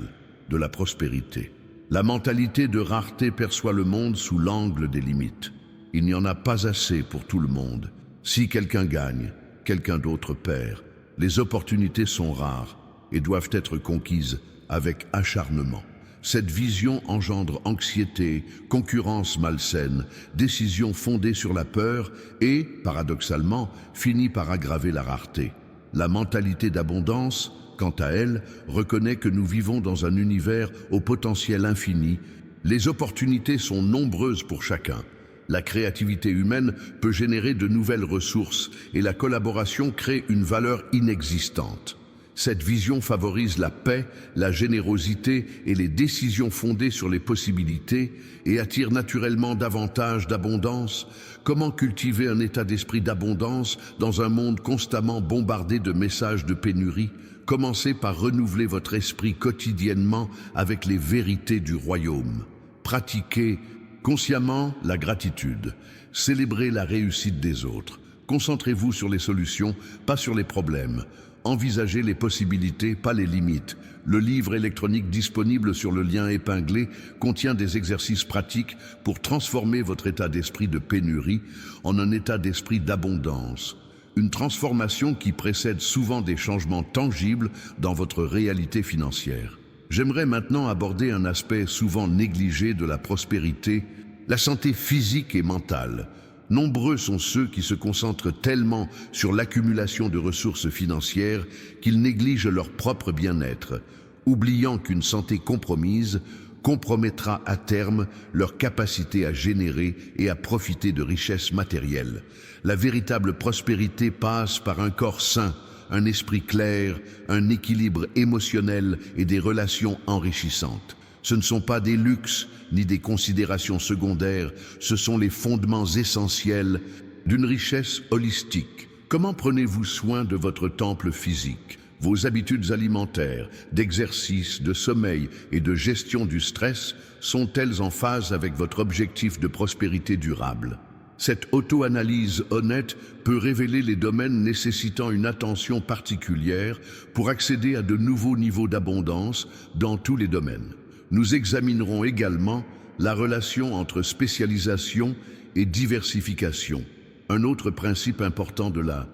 A: de la prospérité. La mentalité de rareté perçoit le monde sous l'angle des limites. Il n'y en a pas assez pour tout le monde. Si quelqu'un gagne, quelqu'un d'autre perd. Les opportunités sont rares et doivent être conquises avec acharnement. Cette vision engendre anxiété, concurrence malsaine, décisions fondées sur la peur et, paradoxalement, finit par aggraver la rareté. La mentalité d'abondance, quant à elle, reconnaît que nous vivons dans un univers au potentiel infini. Les opportunités sont nombreuses pour chacun. La créativité humaine peut générer de nouvelles ressources et la collaboration crée une valeur inexistante. Cette vision favorise la paix, la générosité et les décisions fondées sur les possibilités et attire naturellement davantage d'abondance. Comment cultiver un état d'esprit d'abondance dans un monde constamment bombardé de messages de pénurie? Commencez par renouveler votre esprit quotidiennement avec les vérités du royaume. Pratiquez consciemment la gratitude. Célébrez la réussite des autres. Concentrez-vous sur les solutions, pas sur les problèmes. Envisagez les possibilités, pas les limites. Le livre électronique disponible sur le lien épinglé contient des exercices pratiques pour transformer votre état d'esprit de pénurie en un état d'esprit d'abondance. Une transformation qui précède souvent des changements tangibles dans votre réalité financière. J'aimerais maintenant aborder un aspect souvent négligé de la prospérité, la santé physique et mentale. Nombreux sont ceux qui se concentrent tellement sur l'accumulation de ressources financières qu'ils négligent leur propre bien-être, oubliant qu'une santé compromise compromettra à terme leur capacité à générer et à profiter de richesses matérielles. La véritable prospérité passe par un corps sain, un esprit clair, un équilibre émotionnel et des relations enrichissantes. Ce ne sont pas des luxes ni des considérations secondaires, ce sont les fondements essentiels d'une richesse holistique. Comment prenez-vous soin de votre temple physique? Vos habitudes alimentaires, d'exercice, de sommeil et de gestion du stress sont-elles en phase avec votre objectif de prospérité durable? Cette auto-analyse honnête peut révéler les domaines nécessitant une attention particulière pour accéder à de nouveaux niveaux d'abondance dans tous les domaines. Nous examinerons également la relation entre spécialisation et diversification, un autre principe important de la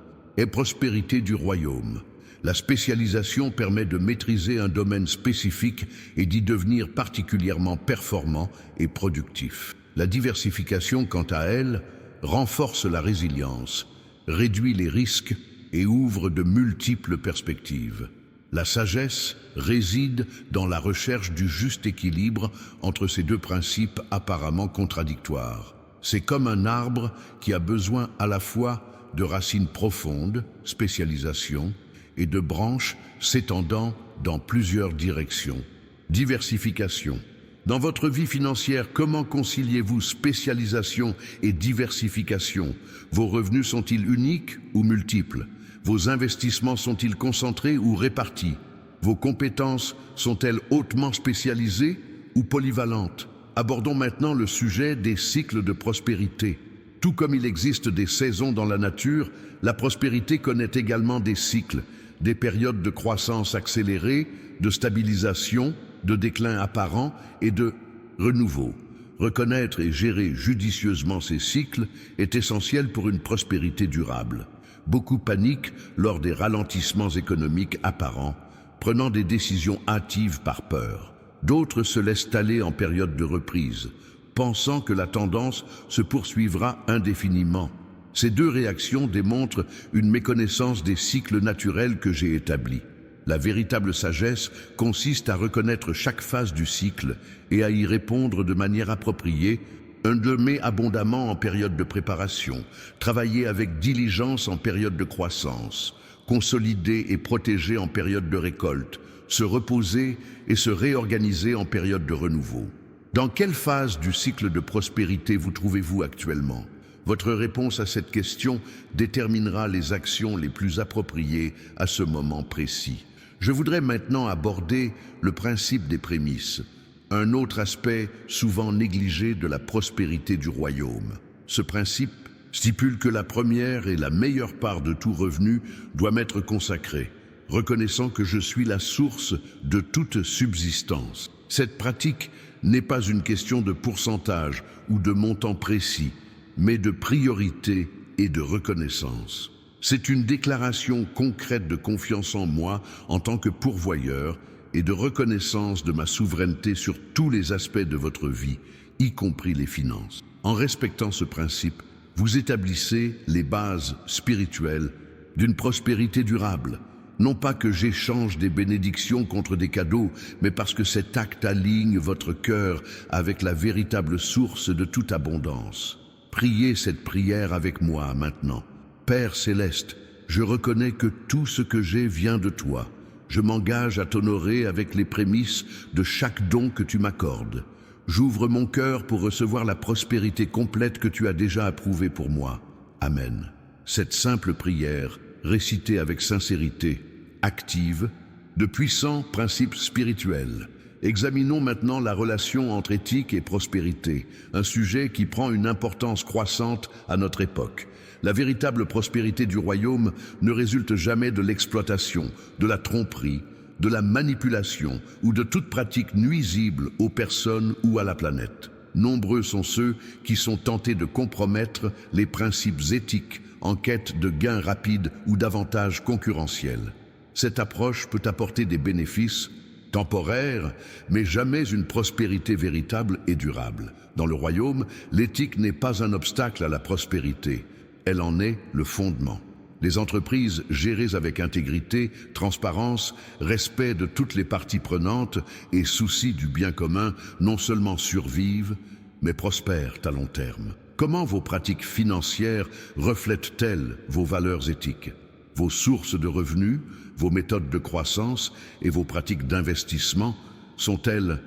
A: prospérité du royaume. La spécialisation permet de maîtriser un domaine spécifique et d'y devenir particulièrement performant et productif. La diversification, quant à elle, renforce la résilience, réduit les risques et ouvre de multiples perspectives. La sagesse réside dans la recherche du juste équilibre entre ces deux principes apparemment contradictoires. C'est comme un arbre qui a besoin à la fois de racines profondes, spécialisation, et de branches s'étendant dans plusieurs directions. Diversification. Dans votre vie financière, comment conciliez-vous spécialisation et diversification? Vos revenus sont-ils uniques ou multiples? Vos investissements sont-ils concentrés ou répartis? Vos compétences sont-elles hautement spécialisées ou polyvalentes? Abordons maintenant le sujet des cycles de prospérité. Tout comme il existe des saisons dans la nature, la prospérité connaît également des cycles, des périodes de croissance accélérée, de stabilisation, de déclin apparent et de renouveau. Reconnaître et gérer judicieusement ces cycles est essentiel pour une prospérité durable. Beaucoup paniquent lors des ralentissements économiques apparents, prenant des décisions hâtives par peur. D'autres se laissent aller en période de reprise, pensant que la tendance se poursuivra indéfiniment. Ces deux réactions démontrent une méconnaissance des cycles naturels que j'ai établis. La véritable sagesse consiste à reconnaître chaque phase du cycle et à y répondre de manière appropriée, endormer abondamment en période de préparation, travailler avec diligence en période de croissance, consolider et protéger en période de récolte, se reposer et se réorganiser en période de renouveau. Dans quelle phase du cycle de prospérité vous trouvez-vous actuellement? Votre réponse à cette question déterminera les actions les plus appropriées à ce moment précis. Je voudrais maintenant aborder le principe des prémices, un autre aspect souvent négligé de la prospérité du royaume. Ce principe stipule que la première et la meilleure part de tout revenu doit m'être consacrée, reconnaissant que je suis la source de toute subsistance. Cette pratique n'est pas une question de pourcentage ou de montant précis, mais de priorité et de reconnaissance. C'est une déclaration concrète de confiance en moi en tant que pourvoyeur et de reconnaissance de ma souveraineté sur tous les aspects de votre vie, y compris les finances. En respectant ce principe, vous établissez les bases spirituelles d'une prospérité durable. Non pas que j'échange des bénédictions contre des cadeaux, mais parce que cet acte aligne votre cœur avec la véritable source de toute abondance. Priez cette prière avec moi maintenant. Père céleste, je reconnais que tout ce que j'ai vient de toi. Je m'engage à t'honorer avec les prémices de chaque don que tu m'accordes. J'ouvre mon cœur pour recevoir la prospérité complète que tu as déjà approuvée pour moi. Amen. Cette simple prière, récitée avec sincérité, active de puissants principes spirituels. Examinons maintenant la relation entre éthique et prospérité, un sujet qui prend une importance croissante à notre époque. La véritable prospérité du royaume ne résulte jamais de l'exploitation, de la tromperie, de la manipulation ou de toute pratique nuisible aux personnes ou à la planète. Nombreux sont ceux qui sont tentés de compromettre les principes éthiques en quête de gains rapides ou d'avantages concurrentiels. Cette approche peut apporter des bénéfices, temporaire, mais jamais une prospérité véritable et durable. Dans le royaume, l'éthique n'est pas un obstacle à la prospérité, elle en est le fondement. Les entreprises gérées avec intégrité, transparence, respect de toutes les parties prenantes et souci du bien commun non seulement survivent, mais prospèrent à long terme. Comment vos pratiques financières reflètent-elles vos valeurs éthiques? Vos sources de revenus, vos méthodes de croissance et vos pratiques d'investissement sont-elles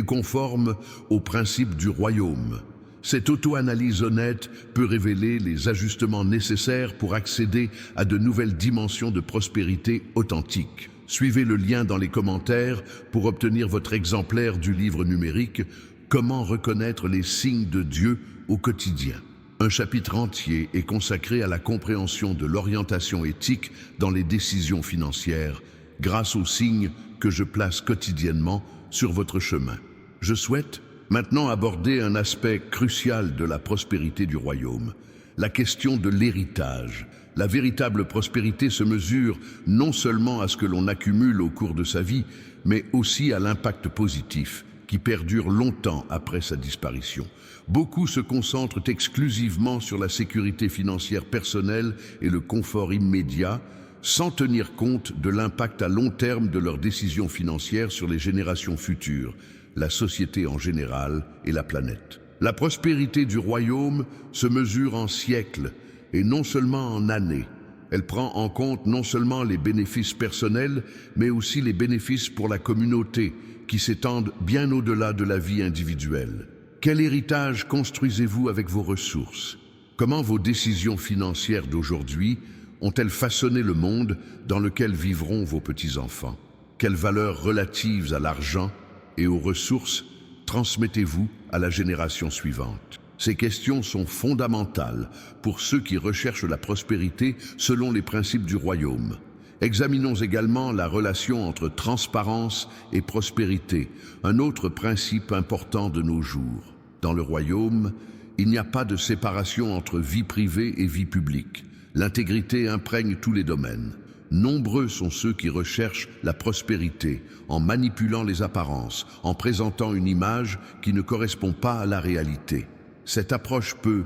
A: conformes aux principes du royaume? Cette auto-analyse honnête peut révéler les ajustements nécessaires pour accéder à de nouvelles dimensions de prospérité authentique. Suivez le lien dans les commentaires pour obtenir votre exemplaire du livre numérique « Comment reconnaître les signes de Dieu au quotidien ». Un chapitre entier est consacré à la compréhension de l'orientation éthique dans les décisions financières grâce aux signes que je place quotidiennement sur votre chemin. Je souhaite maintenant aborder un aspect crucial de la prospérité du royaume, la question de l'héritage. La véritable prospérité se mesure non seulement à ce que l'on accumule au cours de sa vie, mais aussi à l'impact positif qui perdure longtemps après sa disparition. Beaucoup se concentrent exclusivement sur la sécurité financière personnelle et le confort immédiat, sans tenir compte de l'impact à long terme de leurs décisions financières sur les générations futures, la société en général et la planète. La prospérité du royaume se mesure en siècles et non seulement en années. Elle prend en compte non seulement les bénéfices personnels, mais aussi les bénéfices pour la communauté qui s'étendent bien au-delà de la vie individuelle. Quel héritage construisez-vous avec vos ressources? Comment vos décisions financières d'aujourd'hui ont-elles façonné le monde dans lequel vivront vos petits-enfants? Quelles valeurs relatives à l'argent et aux ressources transmettez-vous à la génération suivante? Ces questions sont fondamentales pour ceux qui recherchent la prospérité selon les principes du royaume. Examinons également la relation entre transparence et prospérité, un autre principe important de nos jours. Dans le royaume, il n'y a pas de séparation entre vie privée et vie publique. L'intégrité imprègne tous les domaines. Nombreux sont ceux qui recherchent la prospérité en manipulant les apparences, en présentant une image qui ne correspond pas à la réalité. Cette approche peut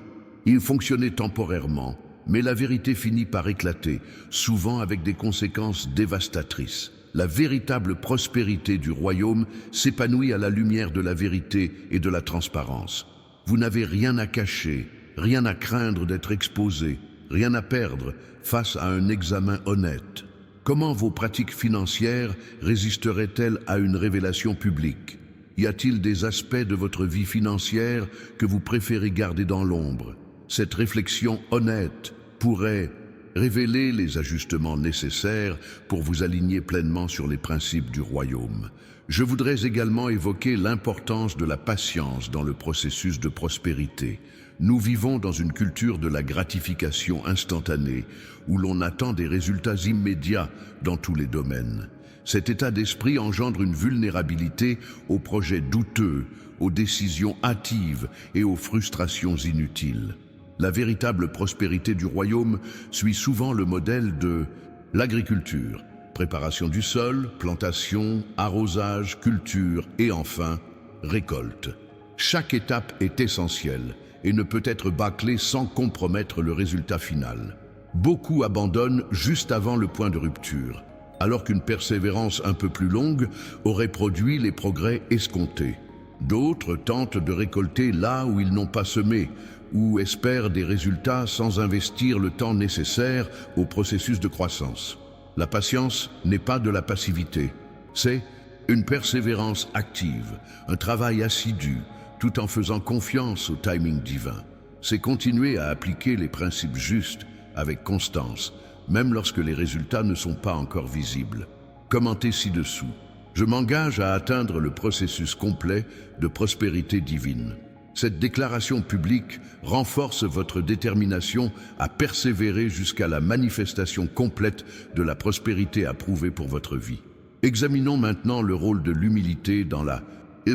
A: fonctionner temporairement, mais la vérité finit par éclater, souvent avec des conséquences dévastatrices. La véritable prospérité du royaume s'épanouit à la lumière de la vérité et de la transparence. Vous n'avez rien à cacher, rien à craindre d'être exposé, rien à perdre face à un examen honnête. Comment vos pratiques financières résisteraient-elles à une révélation publique? Y a-t-il des aspects de votre vie financière que vous préférez garder dans l'ombre? Cette réflexion honnête pourrait révéler les ajustements nécessaires pour vous aligner pleinement sur les principes du royaume. Je voudrais également évoquer l'importance de la patience dans le processus de prospérité. Nous vivons dans une culture de la gratification instantanée, où l'on attend des résultats immédiats dans tous les domaines. Cet état d'esprit engendre une vulnérabilité aux projets douteux, aux décisions hâtives et aux frustrations inutiles. La véritable prospérité du royaume suit souvent le modèle de l'agriculture, préparation du sol, plantation, arrosage, culture et enfin, récolte. Chaque étape est essentielle et ne peut être bâclée sans compromettre le résultat final. Beaucoup abandonnent juste avant le point de rupture, alors qu'une persévérance un peu plus longue aurait produit les progrès escomptés. D'autres tentent de récolter là où ils n'ont pas semé, ou espèrent des résultats sans investir le temps nécessaire au processus de croissance. La patience n'est pas de la passivité, c'est une persévérance active, un travail assidu, tout en faisant confiance au timing divin. C'est continuer à appliquer les principes justes avec constance, même lorsque les résultats ne sont pas encore visibles. Commentez ci-dessous. Je m'engage à atteindre le processus complet de prospérité divine. Cette déclaration publique renforce votre détermination à persévérer jusqu'à la manifestation complète de la prospérité approuvée pour votre vie. Examinons maintenant le rôle de l'humilité dans la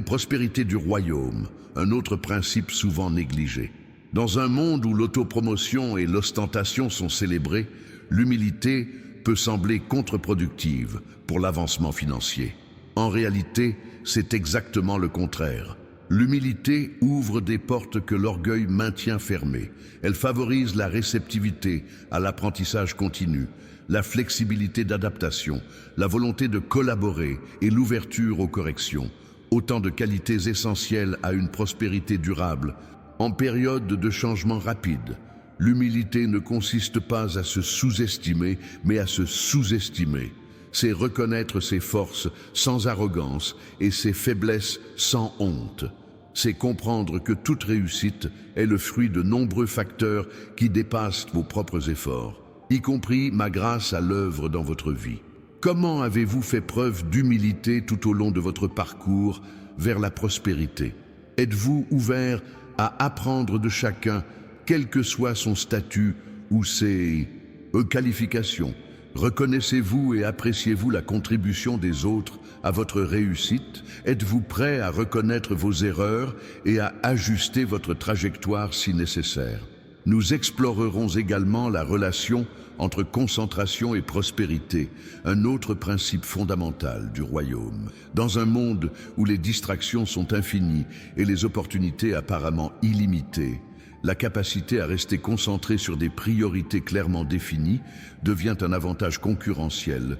A: prospérité du royaume, un autre principe souvent négligé. Dans un monde où l'autopromotion et l'ostentation sont célébrées, l'humilité peut sembler contre-productive pour l'avancement financier. En réalité, c'est exactement le contraire. L'humilité ouvre des portes que l'orgueil maintient fermées. Elle favorise la réceptivité à l'apprentissage continu, la flexibilité d'adaptation, la volonté de collaborer et l'ouverture aux corrections. Autant de qualités essentielles à une prospérité durable. En période de changement rapide, l'humilité ne consiste pas à se sous-estimer, mais à se sous-estimer. C'est reconnaître ses forces sans arrogance et ses faiblesses sans honte. C'est comprendre que toute réussite est le fruit de nombreux facteurs qui dépassent vos propres efforts, y compris ma grâce à l'œuvre dans votre vie. Comment avez-vous fait preuve d'humilité tout au long de votre parcours vers la prospérité? Êtes-vous ouvert à apprendre de chacun, quel que soit son statut ou ses qualifications? Reconnaissez-vous et appréciez-vous la contribution des autres à votre réussite? Êtes-vous prêt à reconnaître vos erreurs et à ajuster votre trajectoire si nécessaire? Nous explorerons également la relation entre concentration et prospérité, un autre principe fondamental du royaume. Dans un monde où les distractions sont infinies et les opportunités apparemment illimitées, la capacité à rester concentré sur des priorités clairement définies devient un avantage concurrentiel,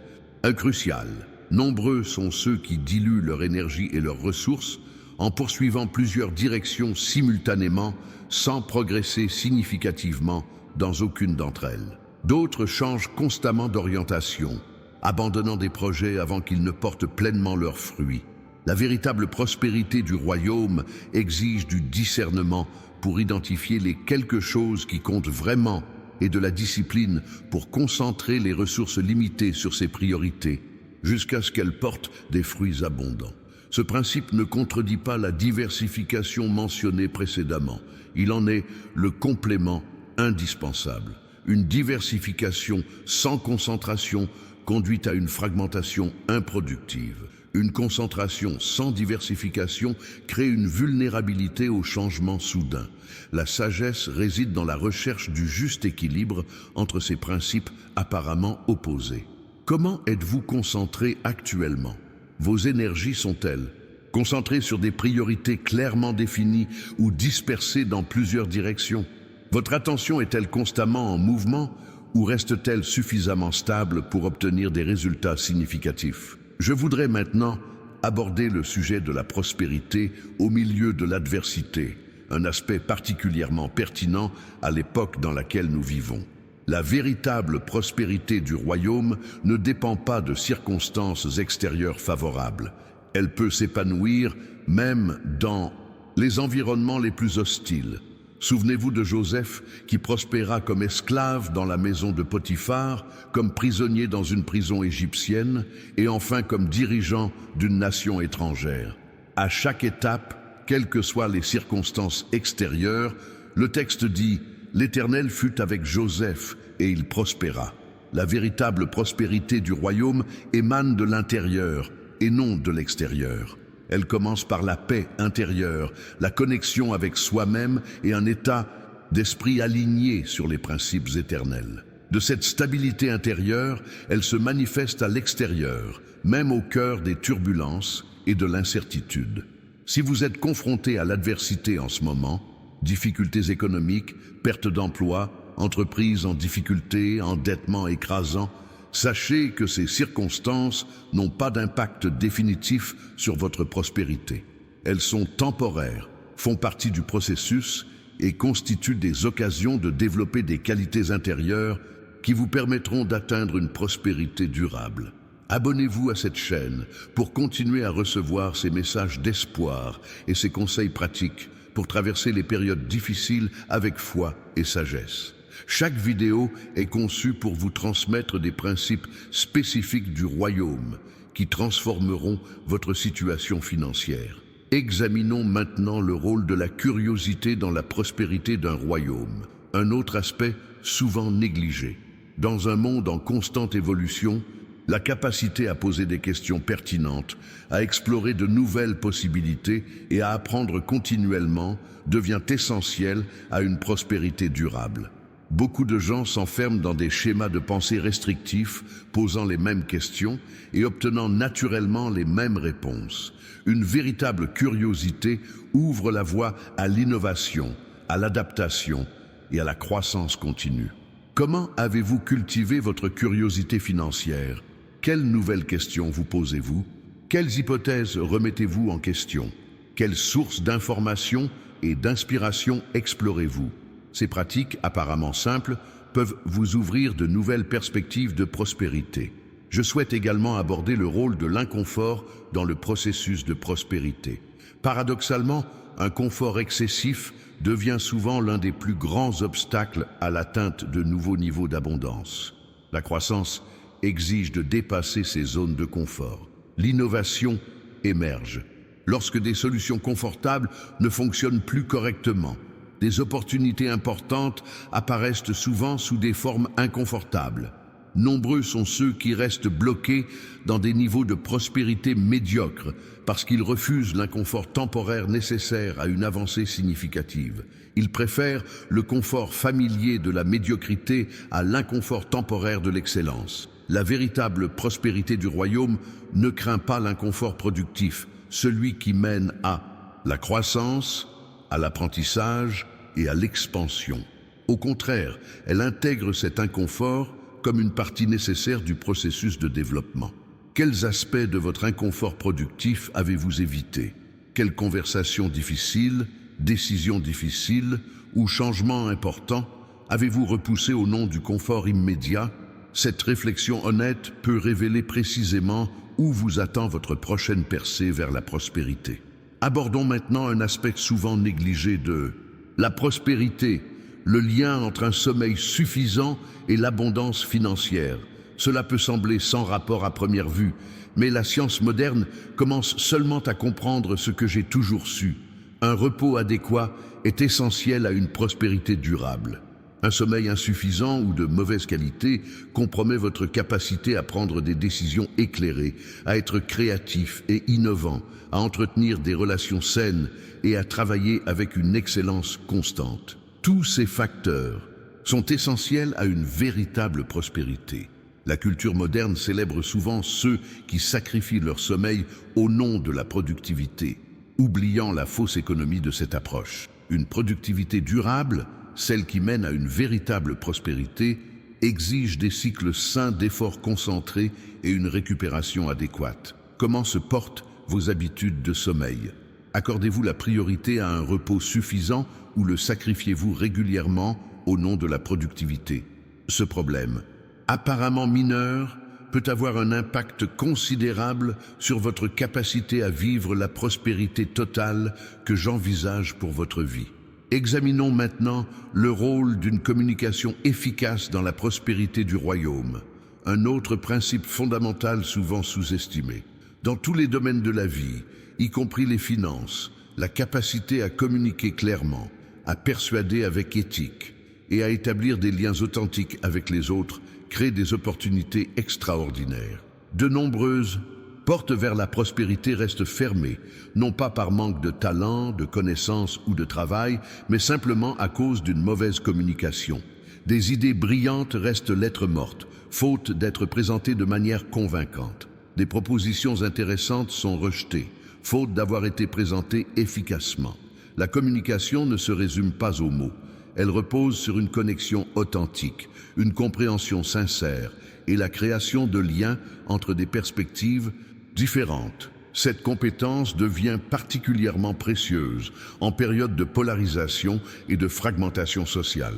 A: crucial. Nombreux sont ceux qui diluent leur énergie et leurs ressources en poursuivant plusieurs directions simultanément sans progresser significativement dans aucune d'entre elles. D'autres changent constamment d'orientation, abandonnant des projets avant qu'ils ne portent pleinement leurs fruits. La véritable prospérité du royaume exige du discernement pour identifier les quelque chose qui comptent vraiment et de la discipline pour concentrer les ressources limitées sur ses priorités, jusqu'à ce qu'elles portent des fruits abondants. Ce principe ne contredit pas la diversification mentionnée précédemment. Il en est le complément indispensable. Une diversification sans concentration conduit à une fragmentation improductive. Une concentration sans diversification crée une vulnérabilité au changement soudain. La sagesse réside dans la recherche du juste équilibre entre ces principes apparemment opposés. Comment êtes-vous concentré actuellement? Vos énergies sont-elles concentrées sur des priorités clairement définies ou dispersées dans plusieurs directions? Votre attention est-elle constamment en mouvement ou reste-t-elle suffisamment stable pour obtenir des résultats significatifs? Je voudrais maintenant aborder le sujet de la prospérité au milieu de l'adversité, un aspect particulièrement pertinent à l'époque dans laquelle nous vivons. La véritable prospérité du royaume ne dépend pas de circonstances extérieures favorables. Elle peut s'épanouir même dans les environnements les plus hostiles. Souvenez-vous de Joseph qui prospéra comme esclave dans la maison de Potiphar, comme prisonnier dans une prison égyptienne et enfin comme dirigeant d'une nation étrangère. À chaque étape, quelles que soient les circonstances extérieures, le texte dit « L'Éternel fut avec Joseph et il prospéra ». La véritable prospérité du royaume émane de l'intérieur et non de l'extérieur. Elle commence par la paix intérieure, la connexion avec soi-même et un état d'esprit aligné sur les principes éternels. De cette stabilité intérieure, elle se manifeste à l'extérieur, même au cœur des turbulences et de l'incertitude. Si vous êtes confronté à l'adversité en ce moment, difficultés économiques, perte d'emploi, entreprise en difficulté, endettement écrasant, sachez que ces circonstances n'ont pas d'impact définitif sur votre prospérité. Elles sont temporaires, font partie du processus et constituent des occasions de développer des qualités intérieures qui vous permettront d'atteindre une prospérité durable. Abonnez-vous à cette chaîne pour continuer à recevoir ces messages d'espoir et ces conseils pratiques pour traverser les périodes difficiles avec foi et sagesse. Chaque vidéo est conçue pour vous transmettre des principes spécifiques du royaume qui transformeront votre situation financière. Examinons maintenant le rôle de la curiosité dans la prospérité d'un royaume, un autre aspect souvent négligé. Dans un monde en constante évolution, la capacité à poser des questions pertinentes, à explorer de nouvelles possibilités et à apprendre continuellement devient essentielle à une prospérité durable. Beaucoup de gens s'enferment dans des schémas de pensée restrictifs, posant les mêmes questions et obtenant naturellement les mêmes réponses. Une véritable curiosité ouvre la voie à l'innovation, à l'adaptation et à la croissance continue. Comment avez-vous cultivé votre curiosité financière? Quelles nouvelles questions vous posez-vous? Quelles hypothèses remettez-vous en question? Quelles sources d'informations et d'inspiration explorez-vous? Ces pratiques, apparemment simples, peuvent vous ouvrir de nouvelles perspectives de prospérité. Je souhaite également aborder le rôle de l'inconfort dans le processus de prospérité. Paradoxalement, un confort excessif devient souvent l'un des plus grands obstacles à l'atteinte de nouveaux niveaux d'abondance. La croissance exige de dépasser ces zones de confort. L'innovation émerge. Lorsque des solutions confortables ne fonctionnent plus correctement, des opportunités importantes apparaissent souvent sous des formes inconfortables. Nombreux sont ceux qui restent bloqués dans des niveaux de prospérité médiocres parce qu'ils refusent l'inconfort temporaire nécessaire à une avancée significative. Ils préfèrent le confort familier de la médiocrité à l'inconfort temporaire de l'excellence. La véritable prospérité du royaume ne craint pas l'inconfort productif, celui qui mène à la croissance, à l'apprentissage et à l'expansion. Au contraire, elle intègre cet inconfort comme une partie nécessaire du processus de développement. Quels aspects de votre inconfort productif avez-vous évité? Quelles conversations difficiles, décisions difficiles ou changements importants avez-vous repoussé au nom du confort immédiat? Cette réflexion honnête peut révéler précisément où vous attend votre prochaine percée vers la prospérité. Abordons maintenant un aspect souvent négligé de la prospérité, le lien entre un sommeil suffisant et l'abondance financière. Cela peut sembler sans rapport à première vue, mais la science moderne commence seulement à comprendre ce que j'ai toujours su. Un repos adéquat est essentiel à une prospérité durable. Un sommeil insuffisant ou de mauvaise qualité compromet votre capacité à prendre des décisions éclairées, à être créatif et innovant, à entretenir des relations saines et à travailler avec une excellence constante. Tous ces facteurs sont essentiels à une véritable prospérité. La culture moderne célèbre souvent ceux qui sacrifient leur sommeil au nom de la productivité, oubliant la fausse économie de cette approche. Une productivité durable, celle qui mène à une véritable prospérité, exige des cycles sains d'efforts concentrés et une récupération adéquate. Comment se portent vos habitudes de sommeil? Accordez-vous la priorité à un repos suffisant ou le sacrifiez-vous régulièrement au nom de la productivité? Ce problème, apparemment mineur, peut avoir un impact considérable sur votre capacité à vivre la prospérité totale que j'envisage pour votre vie. Examinons maintenant le rôle d'une communication efficace dans la prospérité du royaume, un autre principe fondamental souvent sous-estimé. Dans tous les domaines de la vie, y compris les finances, la capacité à communiquer clairement, à persuader avec éthique et à établir des liens authentiques avec les autres crée des opportunités extraordinaires. De nombreuses portes vers la prospérité restent fermées, non pas par manque de talent, de connaissances ou de travail, mais simplement à cause d'une mauvaise communication. Des idées brillantes restent lettres mortes, faute d'être présentées de manière convaincante. Des propositions intéressantes sont rejetées, faute d'avoir été présentées efficacement. La communication ne se résume pas aux mots. Elle repose sur une connexion authentique, une compréhension sincère et la création de liens entre des perspectives différentes. Cette compétence devient particulièrement précieuse en période de polarisation et de fragmentation sociale.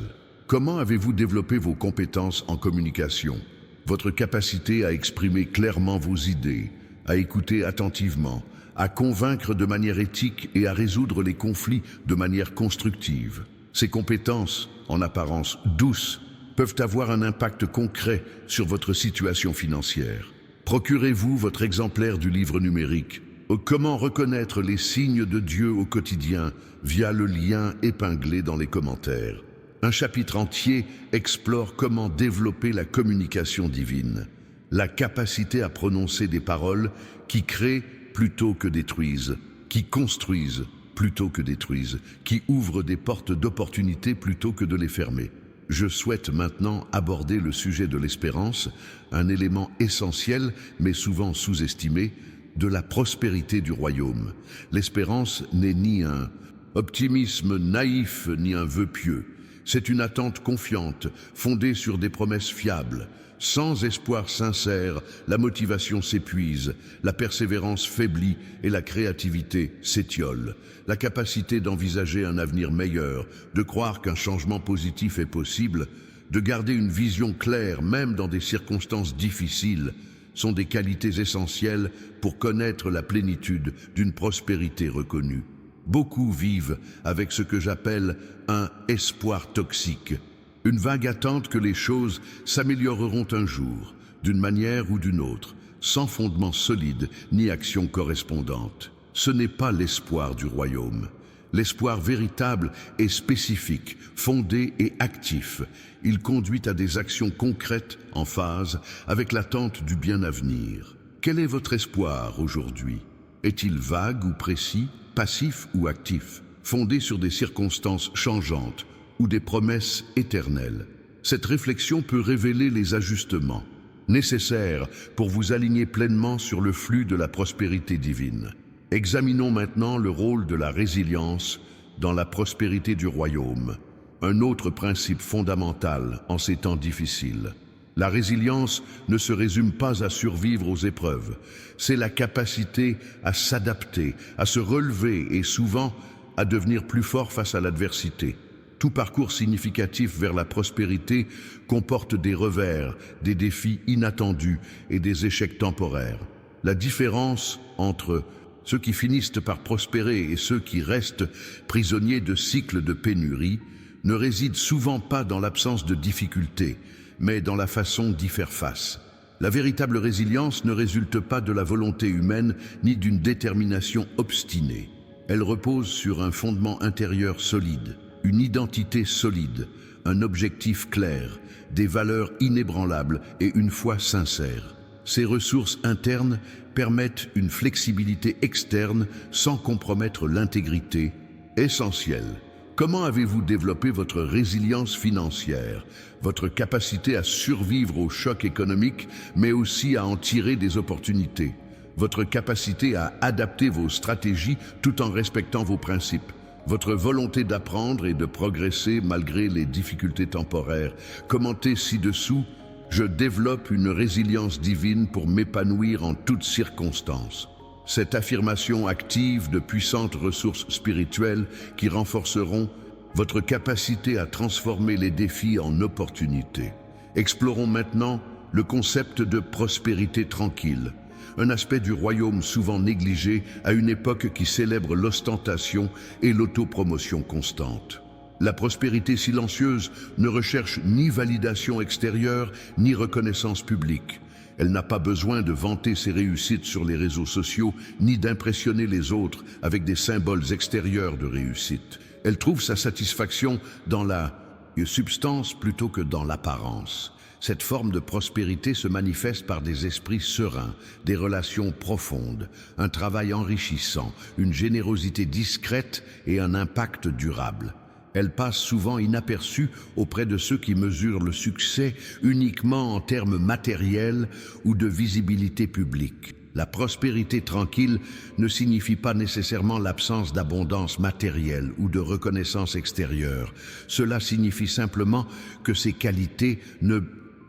A: Comment avez-vous développé vos compétences en communication? Votre capacité à exprimer clairement vos idées, à écouter attentivement, à convaincre de manière éthique et à résoudre les conflits de manière constructive. Ces compétences, en apparence douces, peuvent avoir un impact concret sur votre situation financière. Procurez-vous votre exemplaire du livre numérique « Comment reconnaître les signes de Dieu au quotidien » via le lien épinglé dans les commentaires. Un chapitre entier explore comment développer la communication divine, la capacité à prononcer des paroles qui créent plutôt que détruisent, qui construisent plutôt que détruisent, qui ouvrent des portes d'opportunités plutôt que de les fermer. Je souhaite maintenant aborder le sujet de l'espérance, un élément essentiel, mais souvent sous-estimé, de la prospérité du royaume. L'espérance n'est ni un optimisme naïf, ni un vœu pieux. C'est une attente confiante, fondée sur des promesses fiables. Sans espoir sincère, la motivation s'épuise, la persévérance faiblit et la créativité s'étiole. La capacité d'envisager un avenir meilleur, de croire qu'un changement positif est possible, de garder une vision claire même dans des circonstances difficiles, sont des qualités essentielles pour connaître la plénitude d'une prospérité reconnue. Beaucoup vivent avec ce que j'appelle un espoir toxique, une vague attente que les choses s'amélioreront un jour, d'une manière ou d'une autre, sans fondement solide ni action correspondante. Ce n'est pas l'espoir du royaume. L'espoir véritable est spécifique, fondé et actif. Il conduit à des actions concrètes en phase avec l'attente du bien à venir. Quel est votre espoir aujourd'hui? Est-il vague ou précis, passif ou actif, fondé sur des circonstances changeantes ou des promesses éternelles? Cette réflexion peut révéler les ajustements nécessaires pour vous aligner pleinement sur le flux de la prospérité divine. Examinons maintenant le rôle de la résilience dans la prospérité du royaume, un autre principe fondamental en ces temps difficiles. La résilience ne se résume pas à survivre aux épreuves, c'est la capacité à s'adapter, à se relever et souvent à devenir plus fort face à l'adversité. Tout parcours significatif vers la prospérité comporte des revers, des défis inattendus et des échecs temporaires. La différence entre ceux qui finissent par prospérer et ceux qui restent prisonniers de cycles de pénurie ne réside souvent pas dans l'absence de difficultés, mais dans la façon d'y faire face. La véritable résilience ne résulte pas de la volonté humaine ni d'une détermination obstinée. Elle repose sur un fondement intérieur solide, une identité solide, un objectif clair, des valeurs inébranlables et une foi sincère. Ces ressources internes permettent une flexibilité externe sans compromettre l'intégrité, essentielle. Comment avez-vous développé votre résilience financière, votre capacité à survivre aux chocs économiques, mais aussi à en tirer des opportunités, votre capacité à adapter vos stratégies tout en respectant vos principes, votre volonté d'apprendre et de progresser malgré les difficultés temporaires? Commentez ci-dessous. Je développe une résilience divine pour m'épanouir en toutes circonstances. Cette affirmation active de puissantes ressources spirituelles qui renforceront votre capacité à transformer les défis en opportunités. Explorons maintenant le concept de prospérité tranquille, un aspect du royaume souvent négligé à une époque qui célèbre l'ostentation et l'autopromotion constante. La prospérité silencieuse ne recherche ni validation extérieure, ni reconnaissance publique. Elle n'a pas besoin de vanter ses réussites sur les réseaux sociaux, ni d'impressionner les autres avec des symboles extérieurs de réussite. Elle trouve sa satisfaction dans la substance plutôt que dans l'apparence. Cette forme de prospérité se manifeste par des esprits sereins, des relations profondes, un travail enrichissant, une générosité discrète et un impact durable. Elle passe souvent inaperçue auprès de ceux qui mesurent le succès uniquement en termes matériels ou de visibilité publique. La prospérité tranquille ne signifie pas nécessairement l'absence d'abondance matérielle ou de reconnaissance extérieure. Cela signifie simplement que ces qualités ne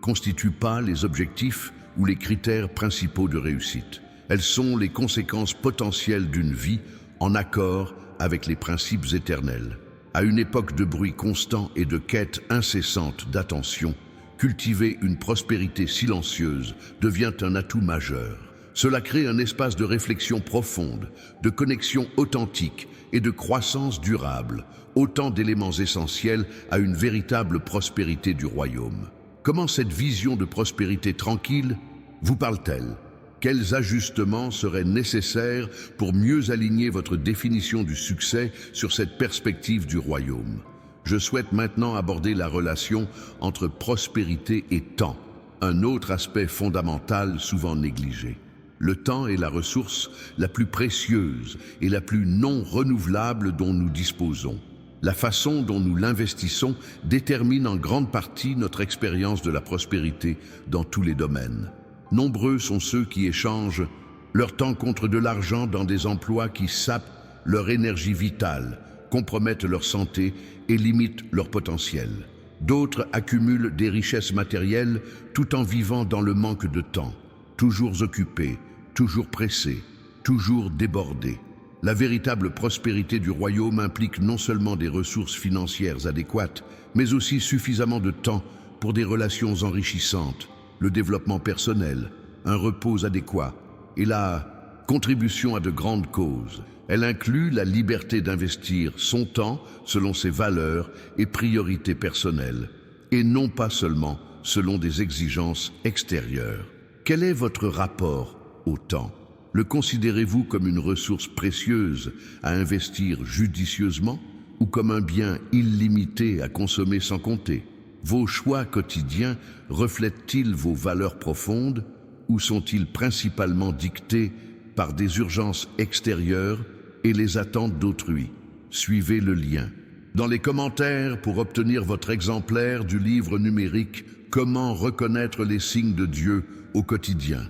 A: constituent pas les objectifs ou les critères principaux de réussite. Elles sont les conséquences potentielles d'une vie en accord avec les principes éternels. À une époque de bruit constant et de quête incessante d'attention, cultiver une prospérité silencieuse devient un atout majeur. Cela crée un espace de réflexion profonde, de connexion authentique et de croissance durable, autant d'éléments essentiels à une véritable prospérité du royaume. Comment cette vision de prospérité tranquille vous parle-t-elle? Quels ajustements seraient nécessaires pour mieux aligner votre définition du succès sur cette perspective du royaume? Je souhaite maintenant aborder la relation entre prospérité et temps, un autre aspect fondamental souvent négligé. Le temps est la ressource la plus précieuse et la plus non renouvelable dont nous disposons. La façon dont nous l'investissons détermine en grande partie notre expérience de la prospérité dans tous les domaines. Nombreux sont ceux qui échangent leur temps contre de l'argent dans des emplois qui sapent leur énergie vitale, compromettent leur santé et limitent leur potentiel. D'autres accumulent des richesses matérielles tout en vivant dans le manque de temps, toujours occupés, toujours pressés, toujours débordés. La véritable prospérité du royaume implique non seulement des ressources financières adéquates, mais aussi suffisamment de temps pour des relations enrichissantes, le développement personnel, un repos adéquat et la contribution à de grandes causes. Elle inclut la liberté d'investir son temps selon ses valeurs et priorités personnelles, et non pas seulement selon des exigences extérieures. Quel est votre rapport au temps ? Le considérez-vous comme une ressource précieuse à investir judicieusement ou comme un bien illimité à consommer sans compter? Vos choix quotidiens reflètent-ils vos valeurs profondes ou sont-ils principalement dictés par des urgences extérieures et les attentes d'autrui? Suivez le lien dans les commentaires pour obtenir votre exemplaire du livre numérique « Comment reconnaître les signes de Dieu au quotidien ».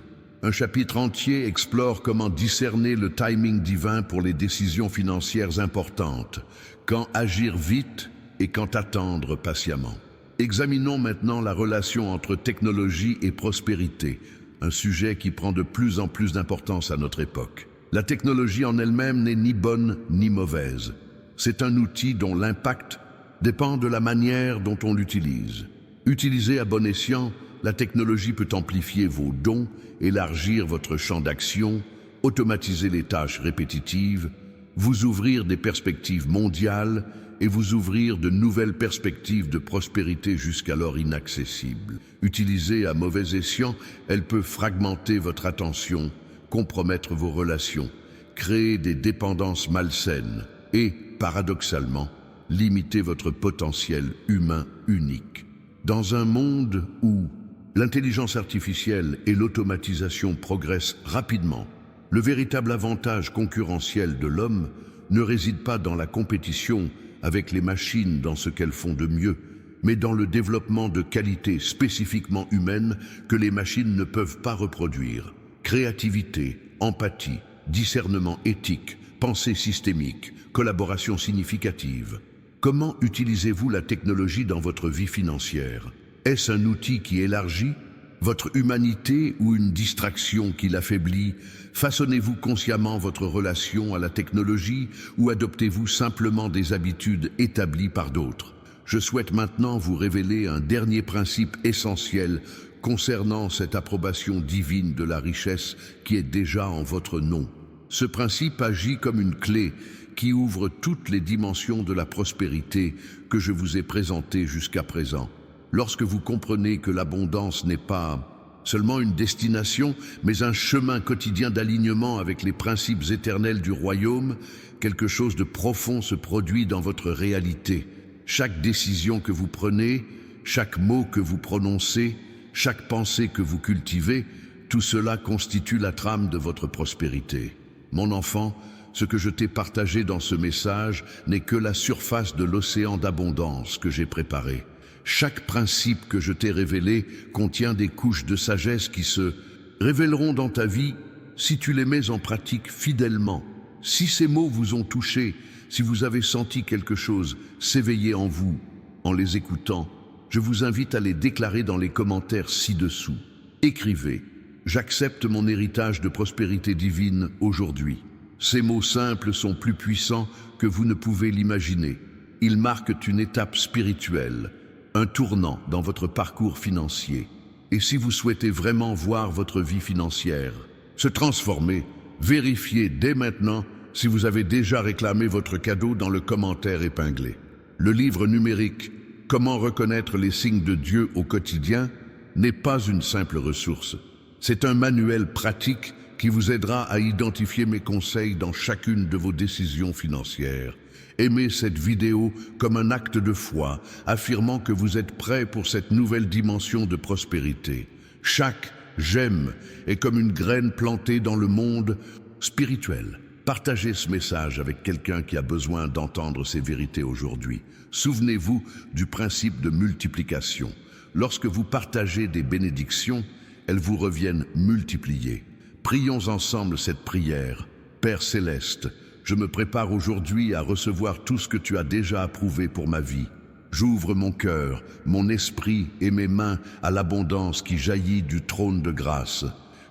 A: Un chapitre entier explore comment discerner le timing divin pour les décisions financières importantes, quand agir vite et quand attendre patiemment. Examinons maintenant la relation entre technologie et prospérité, un sujet qui prend de plus en plus d'importance à notre époque. La technologie en elle-même n'est ni bonne ni mauvaise. C'est un outil dont l'impact dépend de la manière dont on l'utilise. Utilisée à bon escient, la technologie peut amplifier vos dons, élargir votre champ d'action, automatiser les tâches répétitives, vous ouvrir des perspectives mondiales et vous ouvrir de nouvelles perspectives de prospérité jusqu'alors inaccessibles. Utilisée à mauvais escient, elle peut fragmenter votre attention, compromettre vos relations, créer des dépendances malsaines et, paradoxalement, limiter votre potentiel humain unique. Dans un monde où l'intelligence artificielle et l'automatisation progressent rapidement, le véritable avantage concurrentiel de l'homme ne réside pas dans la compétition avec les machines dans ce qu'elles font de mieux, mais dans le développement de qualités spécifiquement humaines que les machines ne peuvent pas reproduire. Créativité, empathie, discernement éthique, pensée systémique, collaboration significative. Comment utilisez-vous la technologie dans votre vie financière? Est-ce un outil qui élargit votre humanité ou une distraction qui l'affaiblit? Façonnez-vous consciemment votre relation à la technologie ou adoptez-vous simplement des habitudes établies par d'autres? Je souhaite maintenant vous révéler un dernier principe essentiel concernant cette approbation divine de la richesse qui est déjà en votre nom. Ce principe agit comme une clé qui ouvre toutes les dimensions de la prospérité que je vous ai présentées jusqu'à présent. Lorsque vous comprenez que l'abondance n'est pas seulement une destination, mais un chemin quotidien d'alignement avec les principes éternels du royaume, quelque chose de profond se produit dans votre réalité. Chaque décision que vous prenez, chaque mot que vous prononcez, chaque pensée que vous cultivez, tout cela constitue la trame de votre prospérité. Mon enfant, ce que je t'ai partagé dans ce message n'est que la surface de l'océan d'abondance que j'ai préparé. Chaque principe que je t'ai révélé contient des couches de sagesse qui se révéleront dans ta vie si tu les mets en pratique fidèlement. Si ces mots vous ont touché, si vous avez senti quelque chose s'éveiller en vous en les écoutant, je vous invite à les déclarer dans les commentaires ci-dessous. Écrivez « J'accepte mon héritage de prospérité divine aujourd'hui ». Ces mots simples sont plus puissants que vous ne pouvez l'imaginer. Ils marquent une étape spirituelle, un tournant dans votre parcours financier. Et si vous souhaitez vraiment voir votre vie financière se transformer, vérifiez dès maintenant si vous avez déjà réclamé votre cadeau dans le commentaire épinglé. Le livre numérique « Comment reconnaître les signes de Dieu au quotidien » n'est pas une simple ressource. C'est un manuel pratique qui vous aidera à identifier mes conseils dans chacune de vos décisions financières. Aimez cette vidéo comme un acte de foi, affirmant que vous êtes prêt pour cette nouvelle dimension de prospérité. Chaque j'aime est comme une graine plantée dans le monde spirituel. Partagez ce message avec quelqu'un qui a besoin d'entendre ces vérités aujourd'hui. Souvenez-vous du principe de multiplication. Lorsque vous partagez des bénédictions, elles vous reviennent multipliées. Prions ensemble cette prière. Père céleste, je me prépare aujourd'hui à recevoir tout ce que tu as déjà approuvé pour ma vie. J'ouvre mon cœur, mon esprit et mes mains à l'abondance qui jaillit du trône de grâce.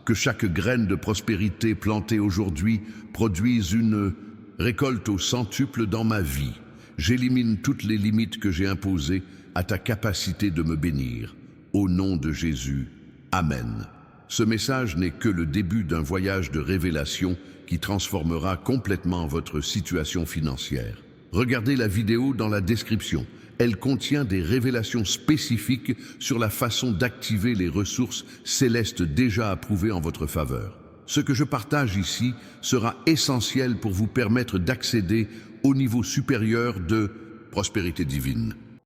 A: Que chaque graine de prospérité plantée aujourd'hui produise une récolte au centuple dans ma vie. J'élimine toutes les limites que j'ai imposées à ta capacité de me bénir. Au nom de Jésus, Amen. Ce message n'est que le début d'un voyage de révélation qui transformera complètement votre situation financière. Regardez la vidéo dans la description. Elle contient des révélations spécifiques sur la façon d'activer les ressources célestes déjà approuvées en votre faveur. Ce que je partage ici sera essentiel pour vous permettre d'accéder au niveau supérieur de prospérité divine.